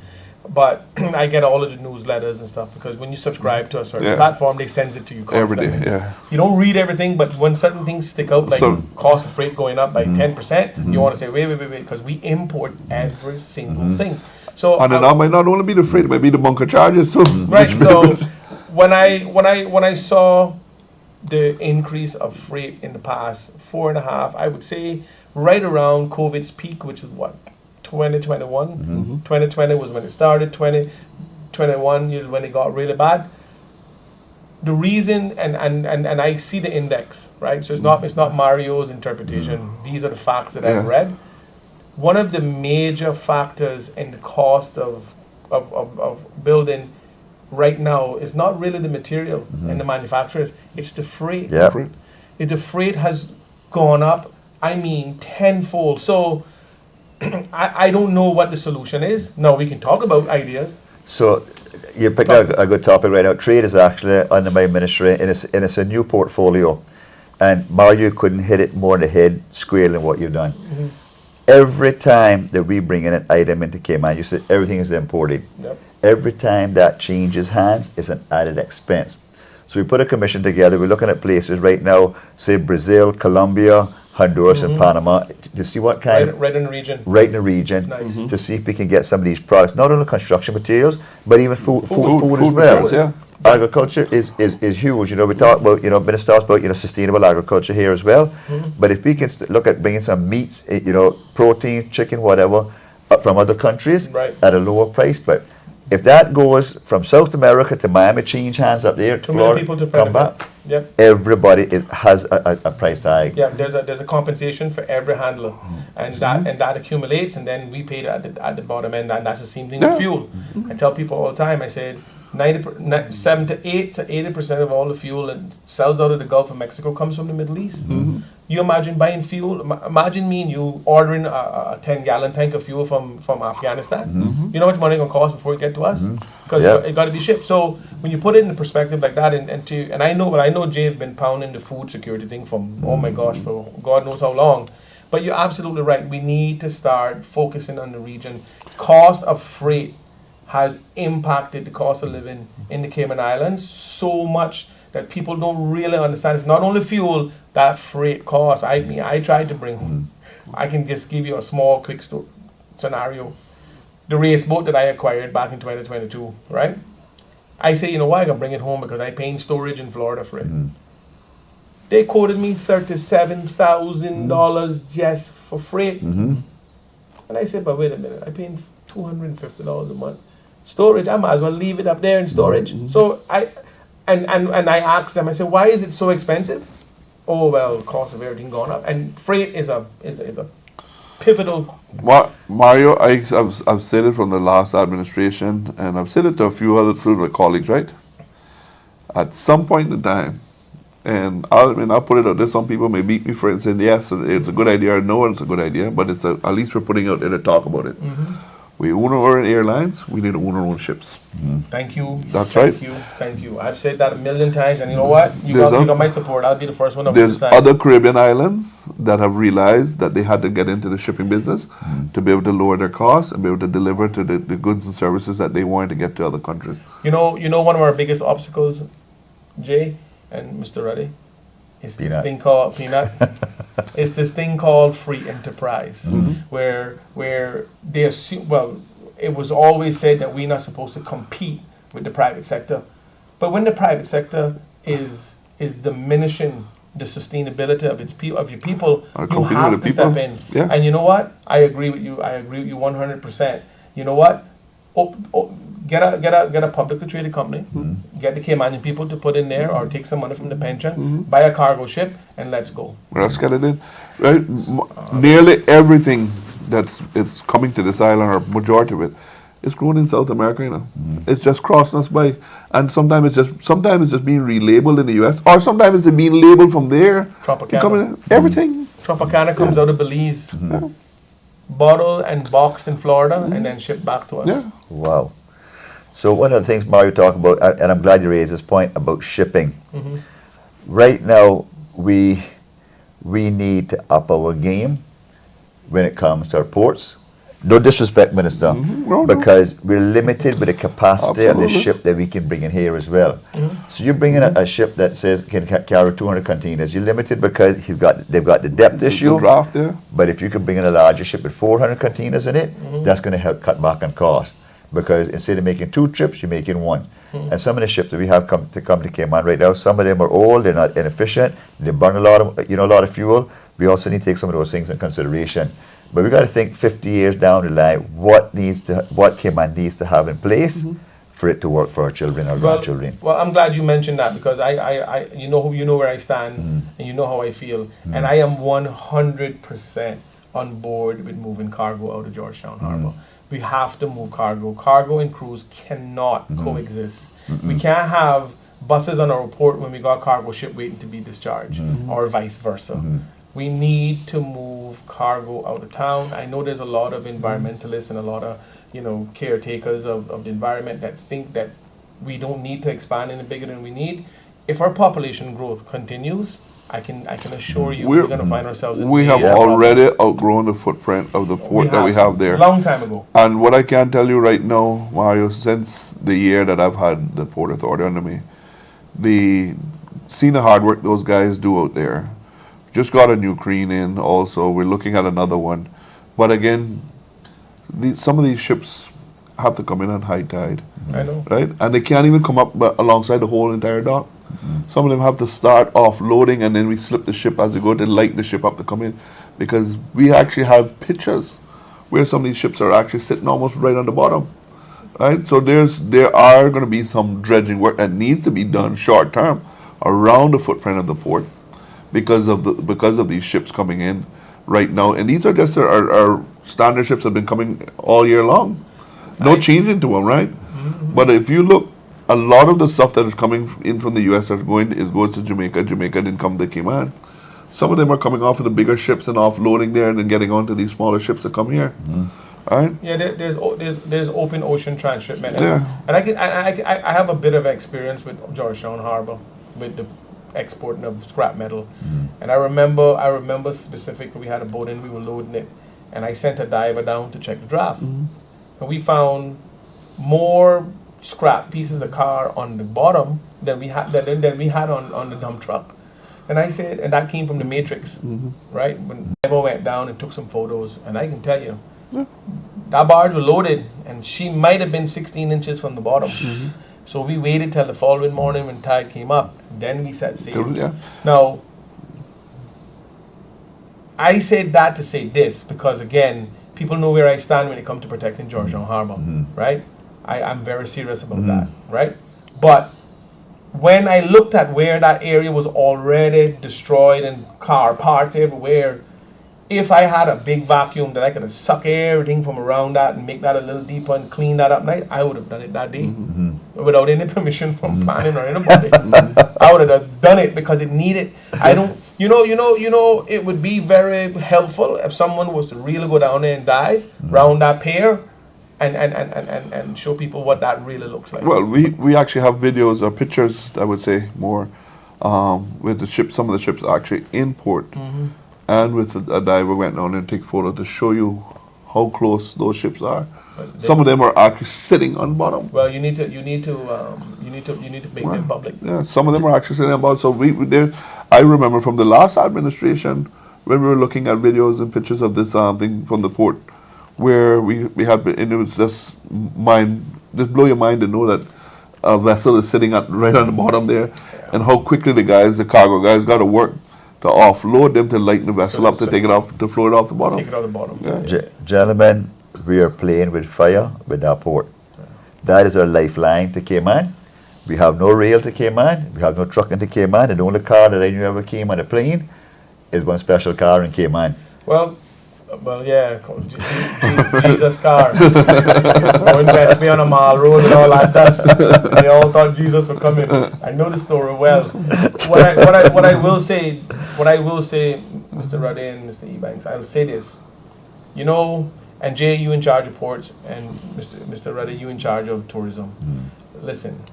But I get all of the newsletters and stuff because when you subscribe to a certain Yeah. platform, they send it to you Every constantly. day, yeah. You don't read everything, but when certain things stick out, like So- cost of freight going up by 10%, you want to say, wait, because we import every single thing. So And then that might not only be the freight, it might be the bunker charges too. right. So when I saw the increase of freight in the past 4.5, I would say right around COVID's peak, which is what, 2021. 2020 was when it started. 2021 is when it got really bad. The reason, and I see the index, right? So it's not Mario's interpretation. These are the facts that I've Yeah. read. One of the major factors in the cost of building right now is not really the material and the manufacturers, it's the freight. Yeah. The freight has gone up, I mean, tenfold. So I don't know what the solution is. Now we can talk about ideas. So you picked out a good topic right now. Trade is actually under my ministry, and it's a new portfolio. And Mario couldn't hit it more in the head square than what you've done. Every time that we bring in an item into Cayman, you said everything is imported. Yep. Every time that changes hands, it's an added expense. So we put a commission together. We're looking at places right now, say Brazil, Colombia, Honduras, and Panama, to see what kind Right in the region. right in the region, Nice. to see if we can get some of these products, not only construction materials, but even food as Food well. materials, yeah. Agriculture is huge. You know, we talk about, Minister talks about, sustainable agriculture here as well. But if we can look at bringing some meats, protein, chicken, whatever, from other countries Right. at a lower price, but If that goes from South America to Miami, change hands up there to Too many Florida, people to come benefit. back, Yep. everybody has a price tag. Yeah, there's a compensation for every handler, and that accumulates, and then we pay it at the bottom end, and that's the same thing Yeah. with fuel. I tell people all the time. I said 7 to 80% of all the fuel that sells out of the Gulf of Mexico comes from the Middle East. You imagine buying fuel? Imagine me and you ordering a 10-gallon tank of fuel from Afghanistan. You know how much money it's gonna cost before it get to us? Because Yeah. it got to be shipped. So when you put it in perspective like that, and I know Jay have been pounding the food security thing from oh my gosh for God knows how long. But you're absolutely right. We need to start focusing on the region. Cost of freight has impacted the cost of living in the Cayman Islands so much that people don't really understand. It's not only fuel, that freight cost. I tried to bring, I can just give you a small quick scenario. The race boat that I acquired back in 2022, right? I say, you know why I can bring it home because I paying storage in Florida for it. They quoted me $37,000 just for freight. And I said, but wait a minute, I paying $250 a month. Storage, I might as well leave it up there in storage. So I asked them, I said, why is it so expensive? Oh well, cost of everything gone up. And freight is a pivotal. Mario, I've said it from the last administration, and I've said it to a few of my colleagues, right? At some point in time, and I'll put it out there, some people may beat me for it and say, yes, it's a good idea, or no, it's a good idea, but at least we're putting out there to talk about it. We own our own airlines, we need to own our own ships. Thank you. That's Thank right. Thank you. I've said that a million times, and you know what? You got my support. I'll be the first one to There's sign. other Caribbean islands that have realized that they had to get into the shipping business to be able to lower their costs and be able to deliver to the goods and services that they wanted to get to other countries. You know one of our biggest obstacles, Jay and Mr. Ruddy, is this Peanut. thing called Peanut. It's this thing called free enterprise, where they assume. Well, it was always said that we're not supposed to compete with the private sector, but when the private sector is diminishing the sustainability of your people, Or you competing have with to the people. step in. Yeah. And you know what? I agree with you 100%. You know what? Get a publicly traded company, get the Caymanian people to put in there or take some money from the pension, buy a cargo ship, and let's go. Let's get it in. Right? Nearly everything it's coming to this island, or majority of it, is grown in South America, you know. It's just crossing us by. And sometimes it's just being relabeled in the US, or sometimes it's being labeled from there. Tropicana. Coming in. Everything. Tropicana comes out of Belize, bottled and boxed in Florida, and then shipped back to us. Yeah. Wow. So one of the things Mario talked about, and I'm glad you raised this point about shipping. Right now, we need to up our game when it comes to our ports. No disrespect, Minister, No. because we're limited with the capacity of the Absolutely. ship that we can bring in here as well. So you're bringing a ship that says can carry 200 containers. You're limited because they've got the depth issue. The draft there. But if you could bring in a larger ship with 400 containers in it, that's going to help cut back on cost. Because instead of making 2 trips, you're making 1. And some of the ships that we have come to Cayman right now, some of them are old, they're not inefficient, they burn a lot of fuel. We also need to take some of those things into consideration. But we got to think 50 years down the line, what Cayman needs to have in place for it to work for our children, our grandchildren. Well, I'm glad you mentioned that because I you know where I stand and you know how I feel, and I am 100% on board with moving cargo out of Georgetown Harbor. We have to move cargo. Cargo and cruise cannot coexist. We can't have buses on our port when we got cargo ship waiting to be discharged, or vice versa. We need to move cargo out of town. I know there's a lot of environmentalists and a lot of caretakers of the environment that think that we don't need to expand any bigger than we need. If our population growth continues, I can assure you we're going to find ourselves in We have major problems. already outgrown the footprint of the port that we have there. Long time ago. And what I can tell you right now, Mario, since the year that I've had the Port Authority under me, seeing the hard work those guys do out there. Just got a new crane in also. We're looking at another one. But again, some of these ships have to come in on high tide. I know. Right? And they can't even come up alongside the whole entire dock. Some of them have to start off loading and then we slip the ship as they go to lighten the ship up to come in. Because we actually have pictures where some of these ships are actually sitting almost right on the bottom. right? So there are going to be some dredging work that needs to be done short term around the footprint of the port because of these ships coming in right now, and these are just our standard ships have been coming all year long, no changing to them, right? But if you look, a lot of the stuff that is coming in from the U.S. goes to Jamaica. Jamaica didn't come to Cayman. Some of them are coming off of the bigger ships and offloading there, and then getting onto these smaller ships that come here. Right? Yeah, there's open ocean transshipment, and, Yeah. and I have a bit of experience with Georgetown Harbor with the exporting of scrap metal, and I remember specifically we had a boat and we were loading it, and I sent a diver down to check the draft, and we found more scrap pieces of car on the bottom than we had on the dump truck. And I said, and that came from the Matrix, right? When Diver went down and took some photos, and I can tell you, that barge was loaded, and she might have been 16 inches from the bottom. So we waited till the following morning when tide came up, then we set sail. Yeah. Now, I said that to say this, because again, people know where I stand when it comes to protecting Georgetown Harbor, right? I'm very serious about that, right? But when I looked at where that area was already destroyed and car parts everywhere, if I had a big vacuum that I could have sucked everything from around that and make that a little deeper and clean that up, I would have done it that day without any permission from planning or anybody. I would have done it because it needed. I don't. You know. It would be very helpful if someone was to really go down there and dive around that pier. And show people what that really looks like. Well, we actually have videos or pictures, I would say more, with the ship. Some of the ships actually in port, and with a diver went down there and take photo to show you how close those ships are. Some of them are actually sitting on bottom. Well, you need to make them public. Yeah, some of them are actually sitting on bottom. So we there. I remember from the last administration when we were looking at videos and pictures of this thing from the port, where we had, and it was just blow your mind to know that a vessel is sitting right on the bottom there, and how quickly the cargo guys got to work to offload them, to lighten the vessel up, to take it off, to float it off the bottom. Take it out the bottom. Yeah. Gentlemen, we are playing with fire with our port. That is our lifeline to Cayman. We have no rail to Cayman. We have no truck into Cayman. And the only car that I knew ever came on a plane is one special car in Cayman. Well, yeah, Jesus car. Don't invest me on a mile road and all that dust. They all thought Jesus was coming. I know the story well. What I will say, Mr. Ruddy and Mr. Ebanks, I'll say this. And Jay, you in charge of ports, and Mr. Ruddy, you in charge of tourism. Listen,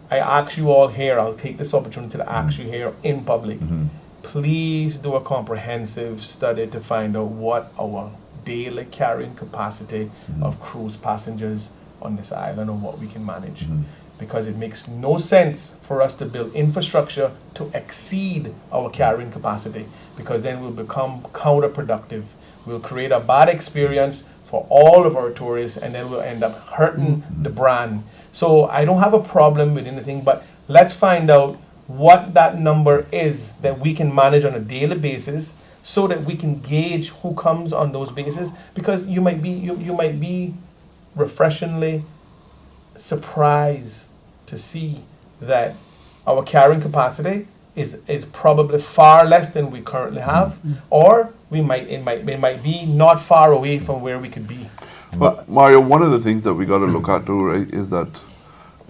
I ask you all here, I'll take this opportunity to ask you here in public. Please do a comprehensive study to find out what our daily carrying capacity of cruise passengers on this island and what we can manage. Because it makes no sense for us to build infrastructure to exceed our carrying capacity, because then we'll become counterproductive. We'll create a bad experience for all of our tourists, and then we'll end up hurting the brand. So I don't have a problem with anything, but let's find out what that number is that we can manage on a daily basis, so that we can gauge who comes on those bases. Because you might be refreshingly surprised to see that our carrying capacity is probably far less than we currently have, or it might be not far away from where we could be. But Mario, one of the things that we got to look at too, right, is that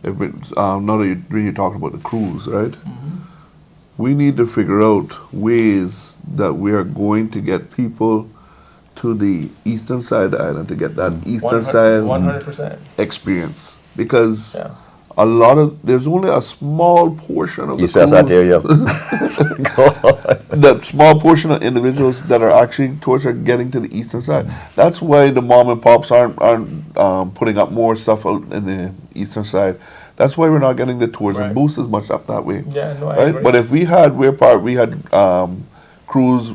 if it's, now that you're talking about the cruise, right? We need to figure out ways that we are going to get people to the eastern side of the island, to get that eastern side 100%. experience, because there's only a small portion of East the West cruise, area. that small portion of individuals that are actually tourists are getting to the eastern side. That's why the mom and pops aren't putting up more stuff out in the eastern side. That's why we're not getting the tourism boost as much up that way. Yeah, no, I right? agree. But if we had cruise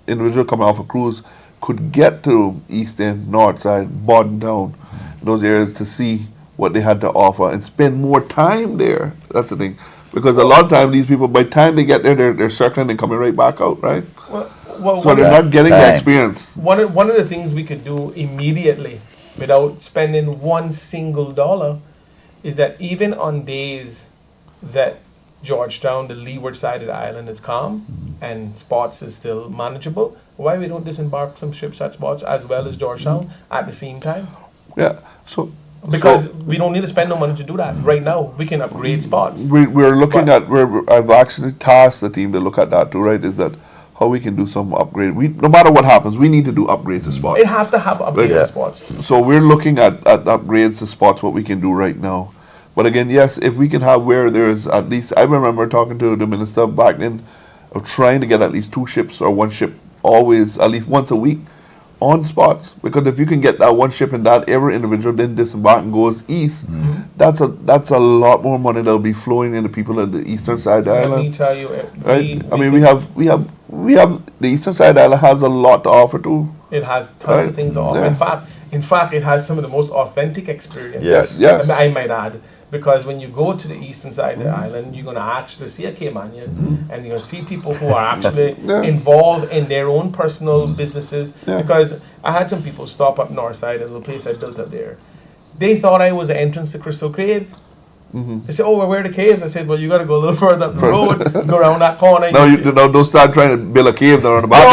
individual coming off a cruise could get to east end, north side, bottom down, those areas to see what they had to offer and spend more time there. That's the thing. Because a lot of times these people, by the time they get there, they're circling and coming right back out, right? Well, So they're not getting the experience. One of the things we could do immediately without spending one single dollar is that even on days that Georgetown, the leeward side of the island, is calm and spots is still manageable, why we don't disembark some ships at spots as well as Georgetown at the same time? Yeah. So Because so we don't need to spend no money to do that. Right now, we can upgrade spots. we're looking But- at I've actually tasked the team to look at that too, right? Is that how we can do some upgrade? We no matter what happens, we need to do upgrades to spots. It have to have upgraded Yeah. spots. So we're looking at upgrades to spots, what we can do right now. But again, yes, if we can have where there's at least, I remember talking to the minister back then of trying to get at least 2 ships or 1 ship always, at least once a week on spots. Because if you can get that 1 ship and that every individual then disembark and goes east, that's a lot more money that'll be flowing into people at the eastern side of the Let me island. tell you, Right? I mean, we have the eastern side of the island has a lot to offer too. it has tons Right. of things to offer. Yeah. In fact, it has some of the most authentic experiences. Yes. I might add, because when you go to the eastern side of the island, you're going to actually see a Caymanian, and you're going to see people who are actually Yeah. involved in their own personal businesses. Yeah. Because I had some people stop up north side, a little place I built up there. They thought I was the entrance to Crystal Cave. They said, "Oh, well, where are the caves?" I said, "Well, you got to go a little further up the road, go around that corner." No, you you don't start trying to build a cave there on the back.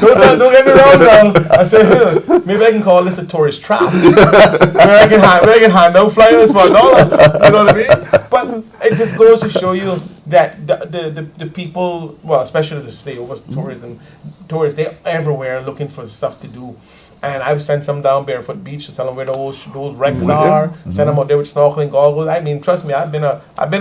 don't get me wrong now. I said, maybe I can call this a tourist trap. where I can hand out flyers for $1. You know what I mean? But it just goes to show you that the people, well, especially the stayover tourists, they're everywhere looking for stuff to do. And I've sent some down Barefoot Beach to tell them where those wrecks are. Send them out there with snorkeling goggles. I mean, trust me, I've been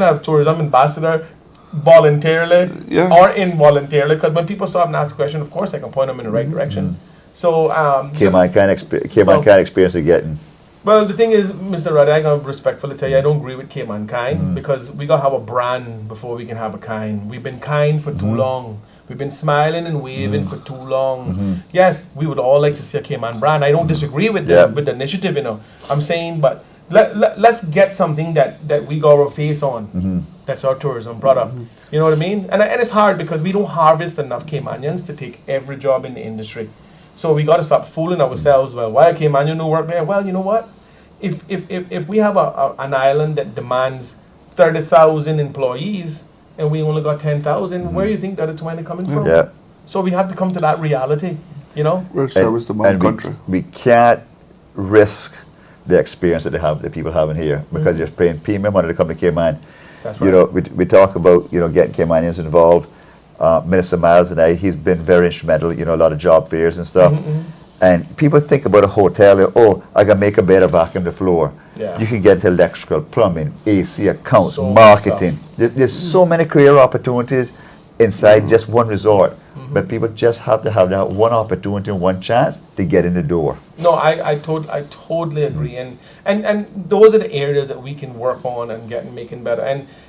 a tourism ambassador voluntarily Yeah. or involuntarily. Because when people stop and ask a question, of course I can point them in the right direction. So, Cayman kind of experience of getting. well, the thing is, Mr. Ruddy, I can respectfully tell you, I don't agree with Cayman kind because we gotta have a brand before we can have a kind. We've been kind for too long. We've been smiling and waving for too long. Yes, we would all like to see a Cayman brand. I don't disagree with Yeah. with the initiative, you know. I'm saying, but let's get something that we got our face on. That's our tourism product. You know what I mean? And it's hard because we don't harvest enough Caymanians to take every job in the industry. So we got to stop fooling ourselves. Well, why Caymanian no work there? Well, you know what? If we have an island that demands 30,000 employees and we only got 10,000, where do you think that it's money coming from? Yeah. So we have to come to that reality, you know? We're a service demand country. we can't risk the experience that the people having here because you're paying premium money to come to Cayman. That's You right. know, we talk about getting Caymanians involved. Minister Miles and he's been very instrumental. You know, a lot of job fairs and stuff. And people think about a hotel. Oh, I can make a better vacuum the floor. Yeah. You can get to electrical, plumbing, AC, accounts, So much marketing. There's so many career opportunities inside just one resort. But people just have to have that one opportunity and one chance to get in the door. No, I totally agree, and those are the areas that we can work on and making better.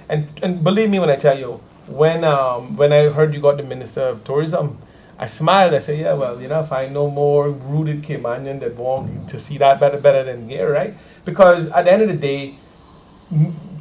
And believe me when I tell you, when I heard you got the Minister of Tourism, I smiled. I said, yeah, well, you know, if I know more rooted Caymanian that want to see that better than here, right? Because at the end of the day,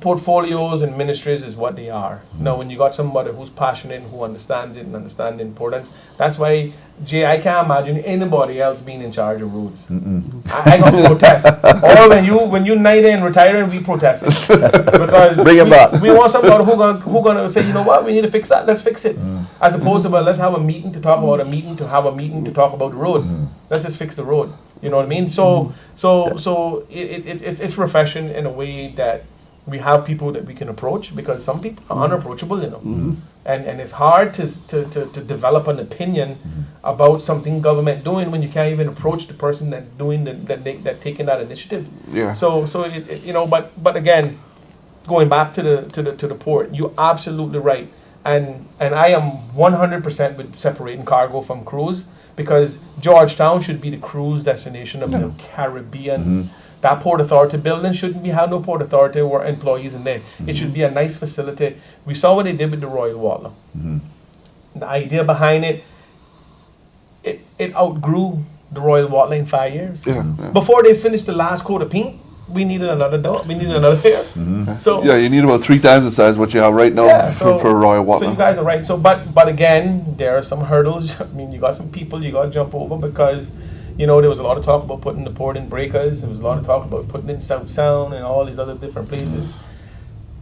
portfolios and ministries is what they are. Now, when you got somebody who's passionate, who understands it and understands the importance, that's why, Jay, I can't imagine anybody else being in charge of roads. I got protest. Or when you 90 and retiring, we protest it. Because Bring 'em back. we want somebody who gonna say, you know what, we need to fix that. Let's fix it. As opposed to, well, let's have a meeting to talk about a meeting to have a meeting to talk about the road. Let's just fix the road. You know what I mean? So it's refreshing in a way that we have people that we can approach, because some people are unapproachable, you know. And it's hard to develop an opinion about something government doing when you can't even approach the person that doing that taking that initiative. Yeah. So it you know, but again, going back to the port, you're absolutely right. And I am 100% with separating cargo from cruise, because Georgetown should be the cruise destination of the Caribbean. That Port Authority building shouldn't be have no Port Authority or employees in there. It should be a nice facility. We saw what they did with the Royal Watler. The idea behind it outgrew the Royal Watler in 5 years. Yeah. Before they finished the last coat of paint, we needed another door. We needed another pair. So Yeah, you need about 3 times the size what you have right now yeah, for Royal So you Watler. guys are right. So, but again, there are some hurdles. I mean, you got some people you got to jump over, because You know, there was a lot of talk about putting the port in Breakers. There was a lot of talk about putting it in South Sound and all these other different places.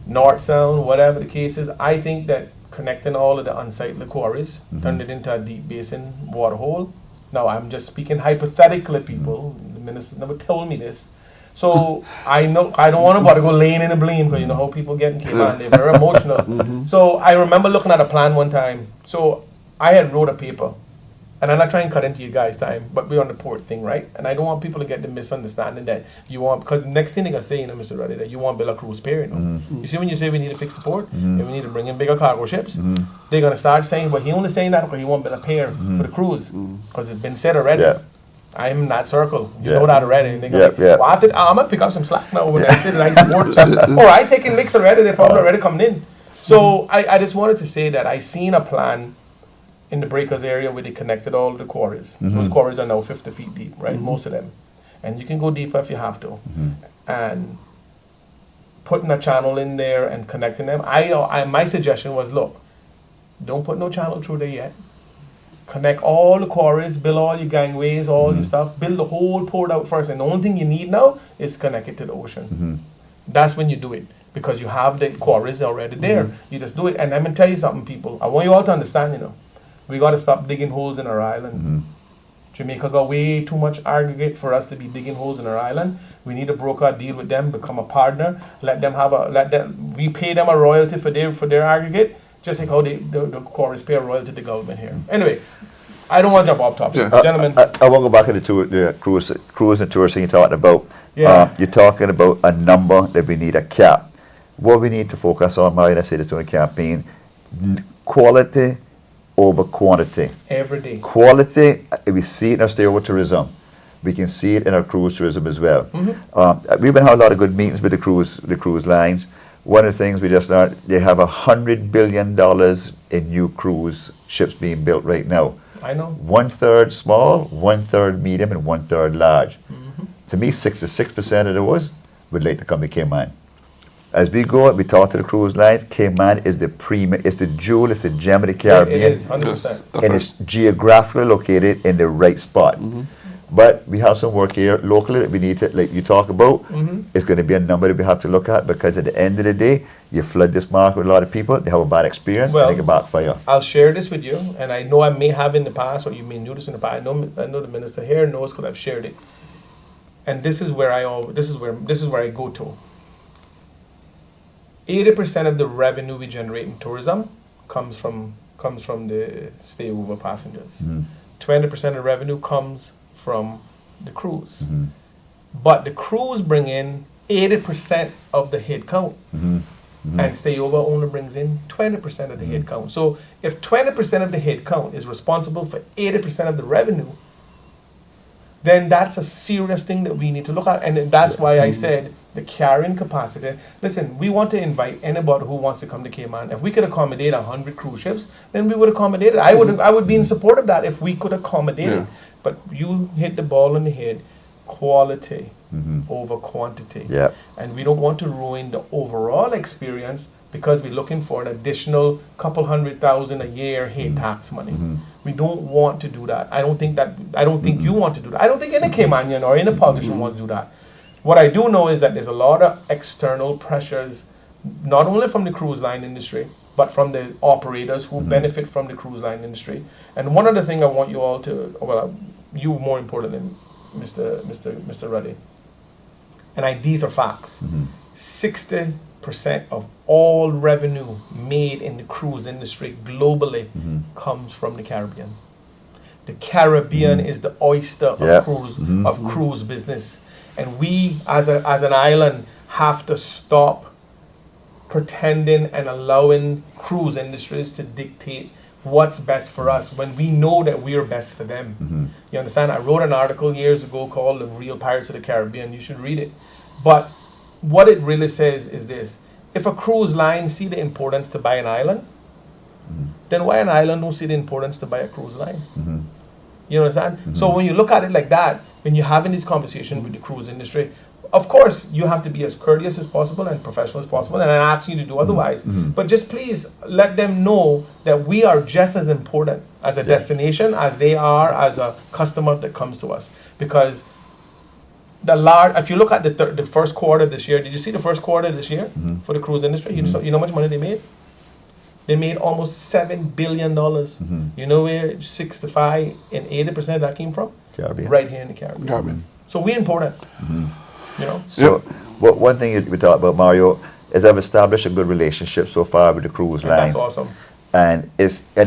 North Sound, whatever the case is. I think that connecting all of the unsightly quarries, turn it into a deep basin water hole. Now, I'm just speaking hypothetically, people. The minister never told me this. So I know I don't want to go laying in the blame because you know how people get in Cayman. They're very emotional. So I remember looking at a plan one time. So I had wrote a paper, and I'm not trying to cut into you guys' time, but we're on the port thing, right? And I don't want people to get the misunderstanding that you want, because the next thing they're gonna say, Mr. Ruddy, that you want to build a cruise pier. You see, when you say we need to fix the port and we need to bring in bigger cargo ships, they're gonna start saying, well, he only saying that because he want to build a pier for the cruise, because it's been said already. Yeah. I'm in that circle. You Yeah. know that already. And they go, Yeah. well, I'm gonna pick up some slack now when I sit and I support some. Oh, I taking licks already. They're probably already coming in. So I just wanted to say that I seen a plan in the Breakers area where they connected all the quarries. Those quarries are now 50 feet deep, right? Most of them. And you can go deeper if you have to. And putting a channel in there and connecting them. My suggestion was, look, don't put no channel through there yet. Connect all the quarries, build all your gangways, all your stuff. Build the whole port out first. And the only thing you need now is connect it to the ocean. That's when you do it. Because you have the quarries already there. You just do it. And I'm going to tell you something, people. I want you all to understand, you know. We got to stop digging holes in our island. Jamaica got way too much aggregate for us to be digging holes in our island. We need to broker a deal with them, become a partner, we pay them a royalty for their aggregate, just like how the quarries pay a royalty to the government here. Anyway, I don't want to jump off topic. Yeah. Gentlemen. I want to go back to the cruise and tour thing you're talking about. Yeah. You're talking about a number that we need a cap. What we need to focus on, Marion, I say this during the campaign, quality over quantity. Every day. Quality, we see it in our stay-over tourism. We can see it in our cruise tourism as well. We've been having a lot of good meetings with the cruise lines. One of the things we just learned, they have $100 billion in new cruise ships being built right now. I know. 1/3 small, 1/3 medium, and 1/3 large. To me, 66% of those would like to come to Cayman. As we go, we talk to the cruise lines. Cayman is the premium, it's the jewel, it's the gem of the Caribbean. It is, 100%. And it's geographically located in the right spot. But we have some work here locally that we need to, like you talk about, it's going to be a number that we have to look at, because at the end of the day, you flood this market with a lot of people, they have a bad experience, Well, and they can backfire. I'll share this with you, and I know I may have in the past, or you may know this in the past. I know the minister here knows because I've shared it. And this is where this is where I go to. 80% of the revenue we generate in tourism comes from the stay-over passengers. 20% of revenue comes from the cruise. But the cruise bring in 80% of the head count. And stay-over only brings in 20% of the head count. So if 20% of the head count is responsible for 80% of the revenue, then that's a serious thing that we need to look at. And that's why I said the carrying capacity. Listen, we want to invite anybody who wants to come to Cayman. If we could accommodate 100 cruise ships, then we would accommodate it. I would be in support of that if we could accommodate it. But you hit the ball on the head. Quality over quantity. Yeah. And we don't want to ruin the overall experience because we're looking for an additional couple $100,000 a year head tax money. We don't want to do that. I don't think you want to do that. I don't think any Caymanian or any politician wants to do that. What I do know is that there's a lot of external pressures, not only from the cruise line industry, but from the operators who benefit from the cruise line industry. And one other thing I want you all to, well, you more important than Mr. Ruddy, and these are facts. 60% of all revenue made in the cruise industry globally comes from the Caribbean. The Caribbean is the oyster of cruise business, and we as an island have to stop pretending and allowing cruise industries to dictate what's best for us when we know that we're best for them. You understand? I wrote an article years ago called The Real Pirates of the Caribbean. You should read it. But what it really says is this: if a cruise line see the importance to buy an island, then why an island don't see the importance to buy a cruise line? You understand? So when you look at it like that, when you're having these conversations with the cruise industry, of course, you have to be as courteous as possible and professional as possible, and I'm not asking you to do otherwise. But just please let them know that we are just as important as a destination as they are as a customer that comes to us. Because if you look at the first quarter this year, did you see the first quarter this year for the cruise industry? You know how much money they made? They made almost $7 billion. You know where 65 and 80% of that came from? Caribbean. Right here in the Caribbean. Caribbean. So we important. You know. So, one thing we talked about, Mario, is I've established a good relationship so far with the cruise And lines. that's awesome. And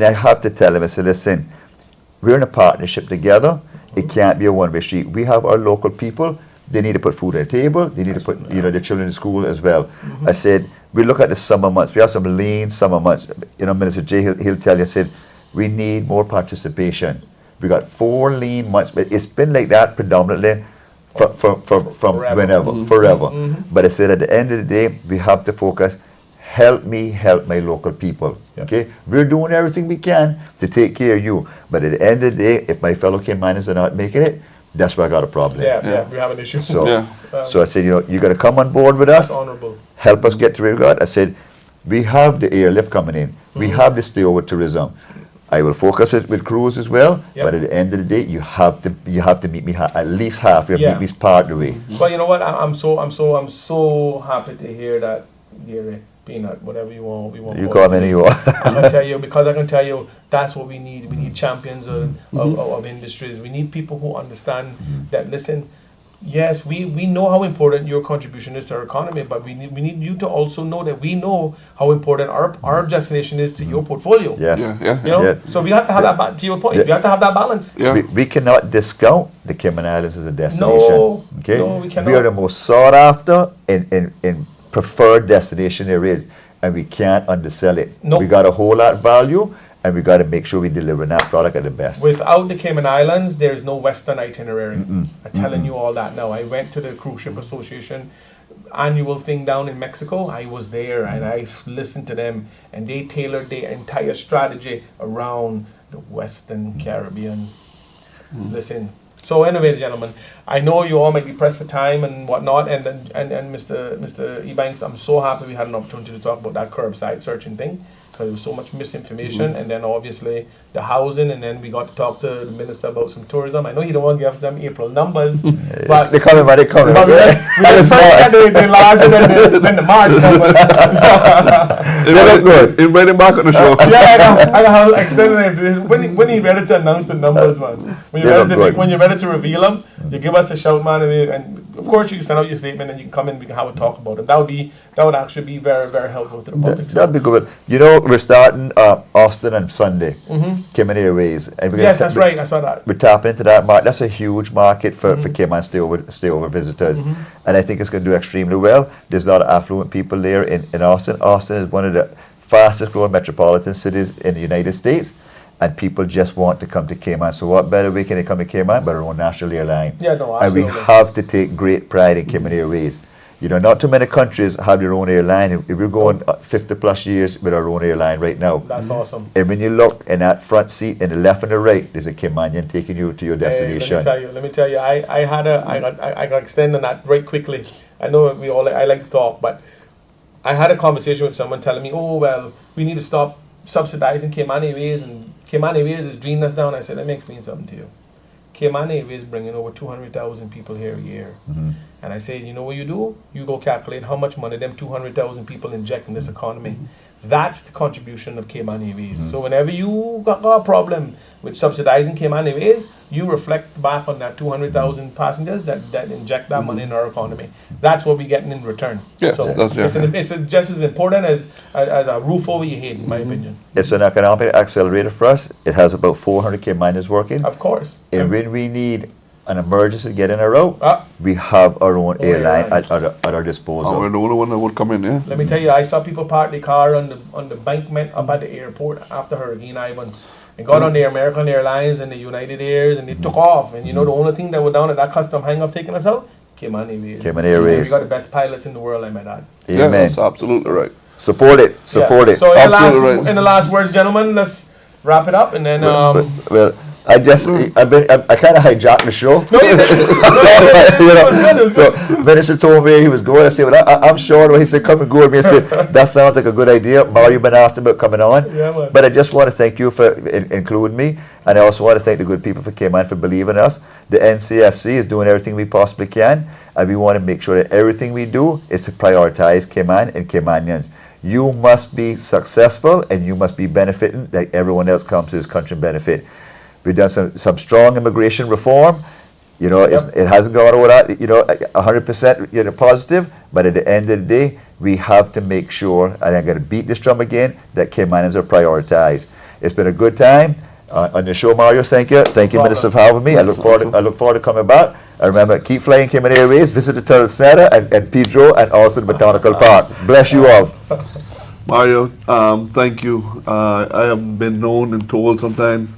I have to tell them, I say, listen, we're in a partnership together. It can't be a one-way street. We have our local people. They need to put food on the table. They need to put their children in school as well. I said, we look at the summer months. We have some lean summer months. Minister Jay, he'll tell you, I said, we need more participation. We got 4 lean months, but it's been like that predominantly from Forever. whenever, forever. But I said, at the end of the day, we have to focus. Help me help my local people. Okay, we're doing everything we can to take care of you. But at the end of the day, if my fellow Caymanians are not making it, that's where I got a problem. Yeah, we have an issue. So, so I said, you got to come on board with us. That's honorable. Help us get to where we got. I said, we have the airlift coming in. We have the stayover tourism. I will focus with cruise as well. But at the end of the day, you have to meet me at least half. You have to meet me part of the way. But you know what? I'm so happy to hear that, Gary. Peanut, whatever you want. You call me you want. I can tell you that's what we need. We need champions of industries. We need people who understand that. Listen, yes, we know how important your contribution is to our economy, but we need you to also know that we know how important our destination is to your portfolio. Yes. Yeah. You know, so we have to have that. To your point, we have to have that balance. Yeah. We cannot discount the Cayman Islands as a destination. No, okay? no, we cannot. We are the most sought after in preferred destination there is, and we can't undersell it. Nope. We got to hold that value, and we got to make sure we deliver that product at the best. Without the Cayman Islands, there is no Western itinerary. I'm telling you all that now. I went to the Cruise Ship Association annual thing down in Mexico. I was there and I listened to them, and they tailored their entire strategy around the Western Caribbean. Listen. So anyway, gentlemen, I know you all might be pressed for time and whatnot, and Mr. Ebanks, I'm so happy we had an opportunity to talk about that curbside searching thing, because there was so much misinformation, and then obviously the housing, and then we got to talk to the minister about some tourism. I know he don't want to give us them April numbers, but They coming, man. They coming. but we just said they're larger than the March numbers. They look good. Invite him back on the show. I know how extended it is. When he ready to announce the numbers, man. When you're ready to reveal them, you give us a shout, man, and of course you can send out your statement and you can come in. We can have a talk about it. That would actually be very, very helpful to the public. That'd be good. You know, we're starting Austin on Sunday. Cayman Airways. And Yes, that's right. I saw that. We're tapping into that market. That's a huge market for Cayman stayover visitors. And I think it's going to do extremely well. There's a lot of affluent people there in Austin. Austin is one of the fastest growing metropolitan cities in the United States. And people just want to come to Cayman. So what better way can they come to Cayman but our own national airline? Yeah, no, and we absolutely. have to take great pride in Cayman Airways. You know, not too many countries have their own airline. If we're going 50 plus years with our own airline right now. That's awesome. And when you look in that front seat, in the left and the right, there's a Caymanian taking you to your destination. Let me tell you, I got extend on that right quickly. I know I like to talk, but I had a conversation with someone telling me, oh well, we need to stop subsidizing Cayman Airways, and Cayman Airways is dreaming us down. I said, let me explain something to you. Cayman Airways is bringing over 200,000 people here a year. And I said, you know what you do? You go calculate how much money them 200,000 people inject in this economy. That's the contribution of Cayman Airways. So whenever you got a problem with subsidizing Cayman Airways, you reflect back on that 200,000 passengers that inject that money in our economy. That's what we're getting in return. Yeah, so that's it's just as important as a roof over your head, in my opinion. It's an economic accelerator for us. It has about 400 Caymanians working. Of course. And when we need an emergency to get in or out, we have our own airline at our disposal. We're the only one that would come in, yeah. Let me tell you, I saw people park their car on the embankment up at the airport after Hurricane Ivan, and got on the American Airlines and the United Airs, and they took off. And you know the only thing that were down at that custom hang-up taking us out? Cayman Airways. Cayman Airways. We got the best pilots in the world, I might add. Yeah, Amen. that's absolutely right. Support it. Support it. So Absolutely right. in the last words, gentlemen, let's wrap it up, and then Well, I kind of hijacked the show. No, you didn't. So Minister told me he was going. I said, well, I'm sure. He said, come and go with me. I said, that sounds like a good idea. Mario been after me coming on. Yeah, man. But I just want to thank you for including me. And I also want to thank the good people for Cayman for believing in us. The NCFC is doing everything we possibly can. And we want to make sure that everything we do is to prioritize Cayman and Caymanians. You must be successful and you must be benefiting like everyone else comes to this country and benefit. We've done some strong immigration reform. You know, it hasn't gone over that, 100% positive, but at the end of the day, we have to make sure, and I'm going to beat this drum again, that Caymanians are prioritized. It's been a good time on your show, Mario. Thank you. Thank you, Minister, for having me. I look forward to coming back. And remember, keep flying Cayman Airways, visit the Turtle Center and Pedro, and also the Botanical Park. Bless you all. Mario, thank you. I have been known and told sometimes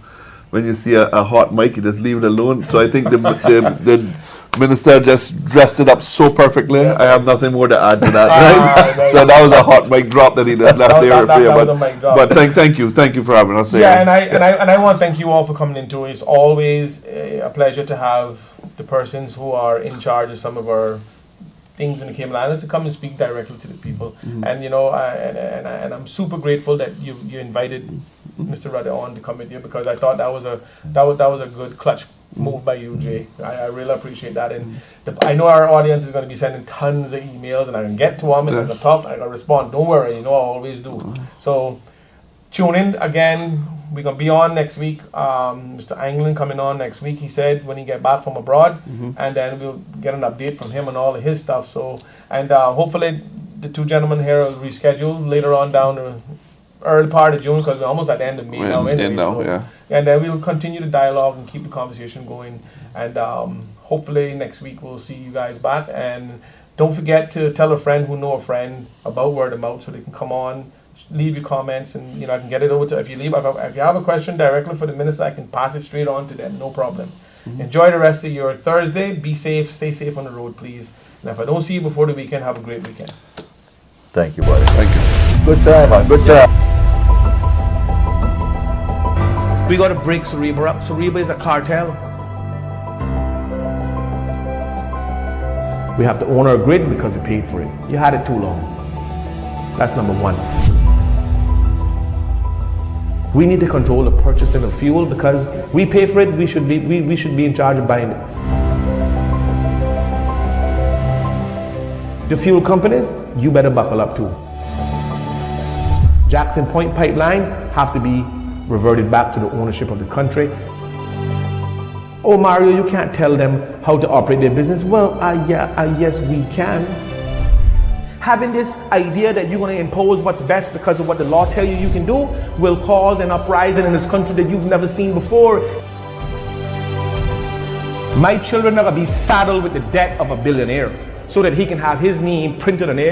when you see a hot mic, you just leave it alone. So I think the minister just dressed it up so perfectly. I have nothing more to add to that. Right? So that was a hot mic drop that he just left there for you. But thank you for having us here. Yeah, and I want to thank you all for coming into it. It's always a pleasure to have the persons who are in charge of some of our things in the Cayman Islands to come and speak directly to the people. And and I'm super grateful that you invited Mr. Rudder on to come with you, because I thought that was a good clutch move by you, Jay. I really appreciate that, and I know our audience is going to be sending tons of emails, and I can get to them and I can talk, I can respond. Don't worry, I always do. So tune in again. We're gonna be on next week. Mr. Anglin coming on next week. He said when he get back from abroad, and then we'll get an update from him on all of his stuff. So and hopefully the two gentlemen here will reschedule later on down the early part of June, because we're almost at the end of May now. Anyway, and then we'll continue the dialogue and keep the conversation going. And hopefully next week we'll see you guys back. And don't forget to tell a friend who know a friend about Word of Mouth, so they can come on. Leave your comments, and I can get it over to. If you have a question directly for the minister, I can pass it straight on to them. No problem. Enjoy the rest of your Thursday. Be safe. Stay safe on the road, please. And if I don't see you before the weekend, have a great weekend. Thank you, buddy. Thank you. Good time, man. Good time. We got to break Cerebra up. Cerebra is a cartel. We have to own our grid because we paid for it. You had it too long. That's number one. We need to control the purchasing of fuel, because we pay for it. We should be in charge of buying it. The fuel companies, you better buckle up too. Jackson Point Pipeline have to be reverted back to the ownership of the country. Oh, Mario, you can't tell them how to operate their business. Well, yes, we can. Having this idea that you're going to impose what's best because of what the law tells you can do will cause an uprising in this country that you've never seen before. My children are going to be saddled with the debt of a billionaire so that he can have his name printed on air.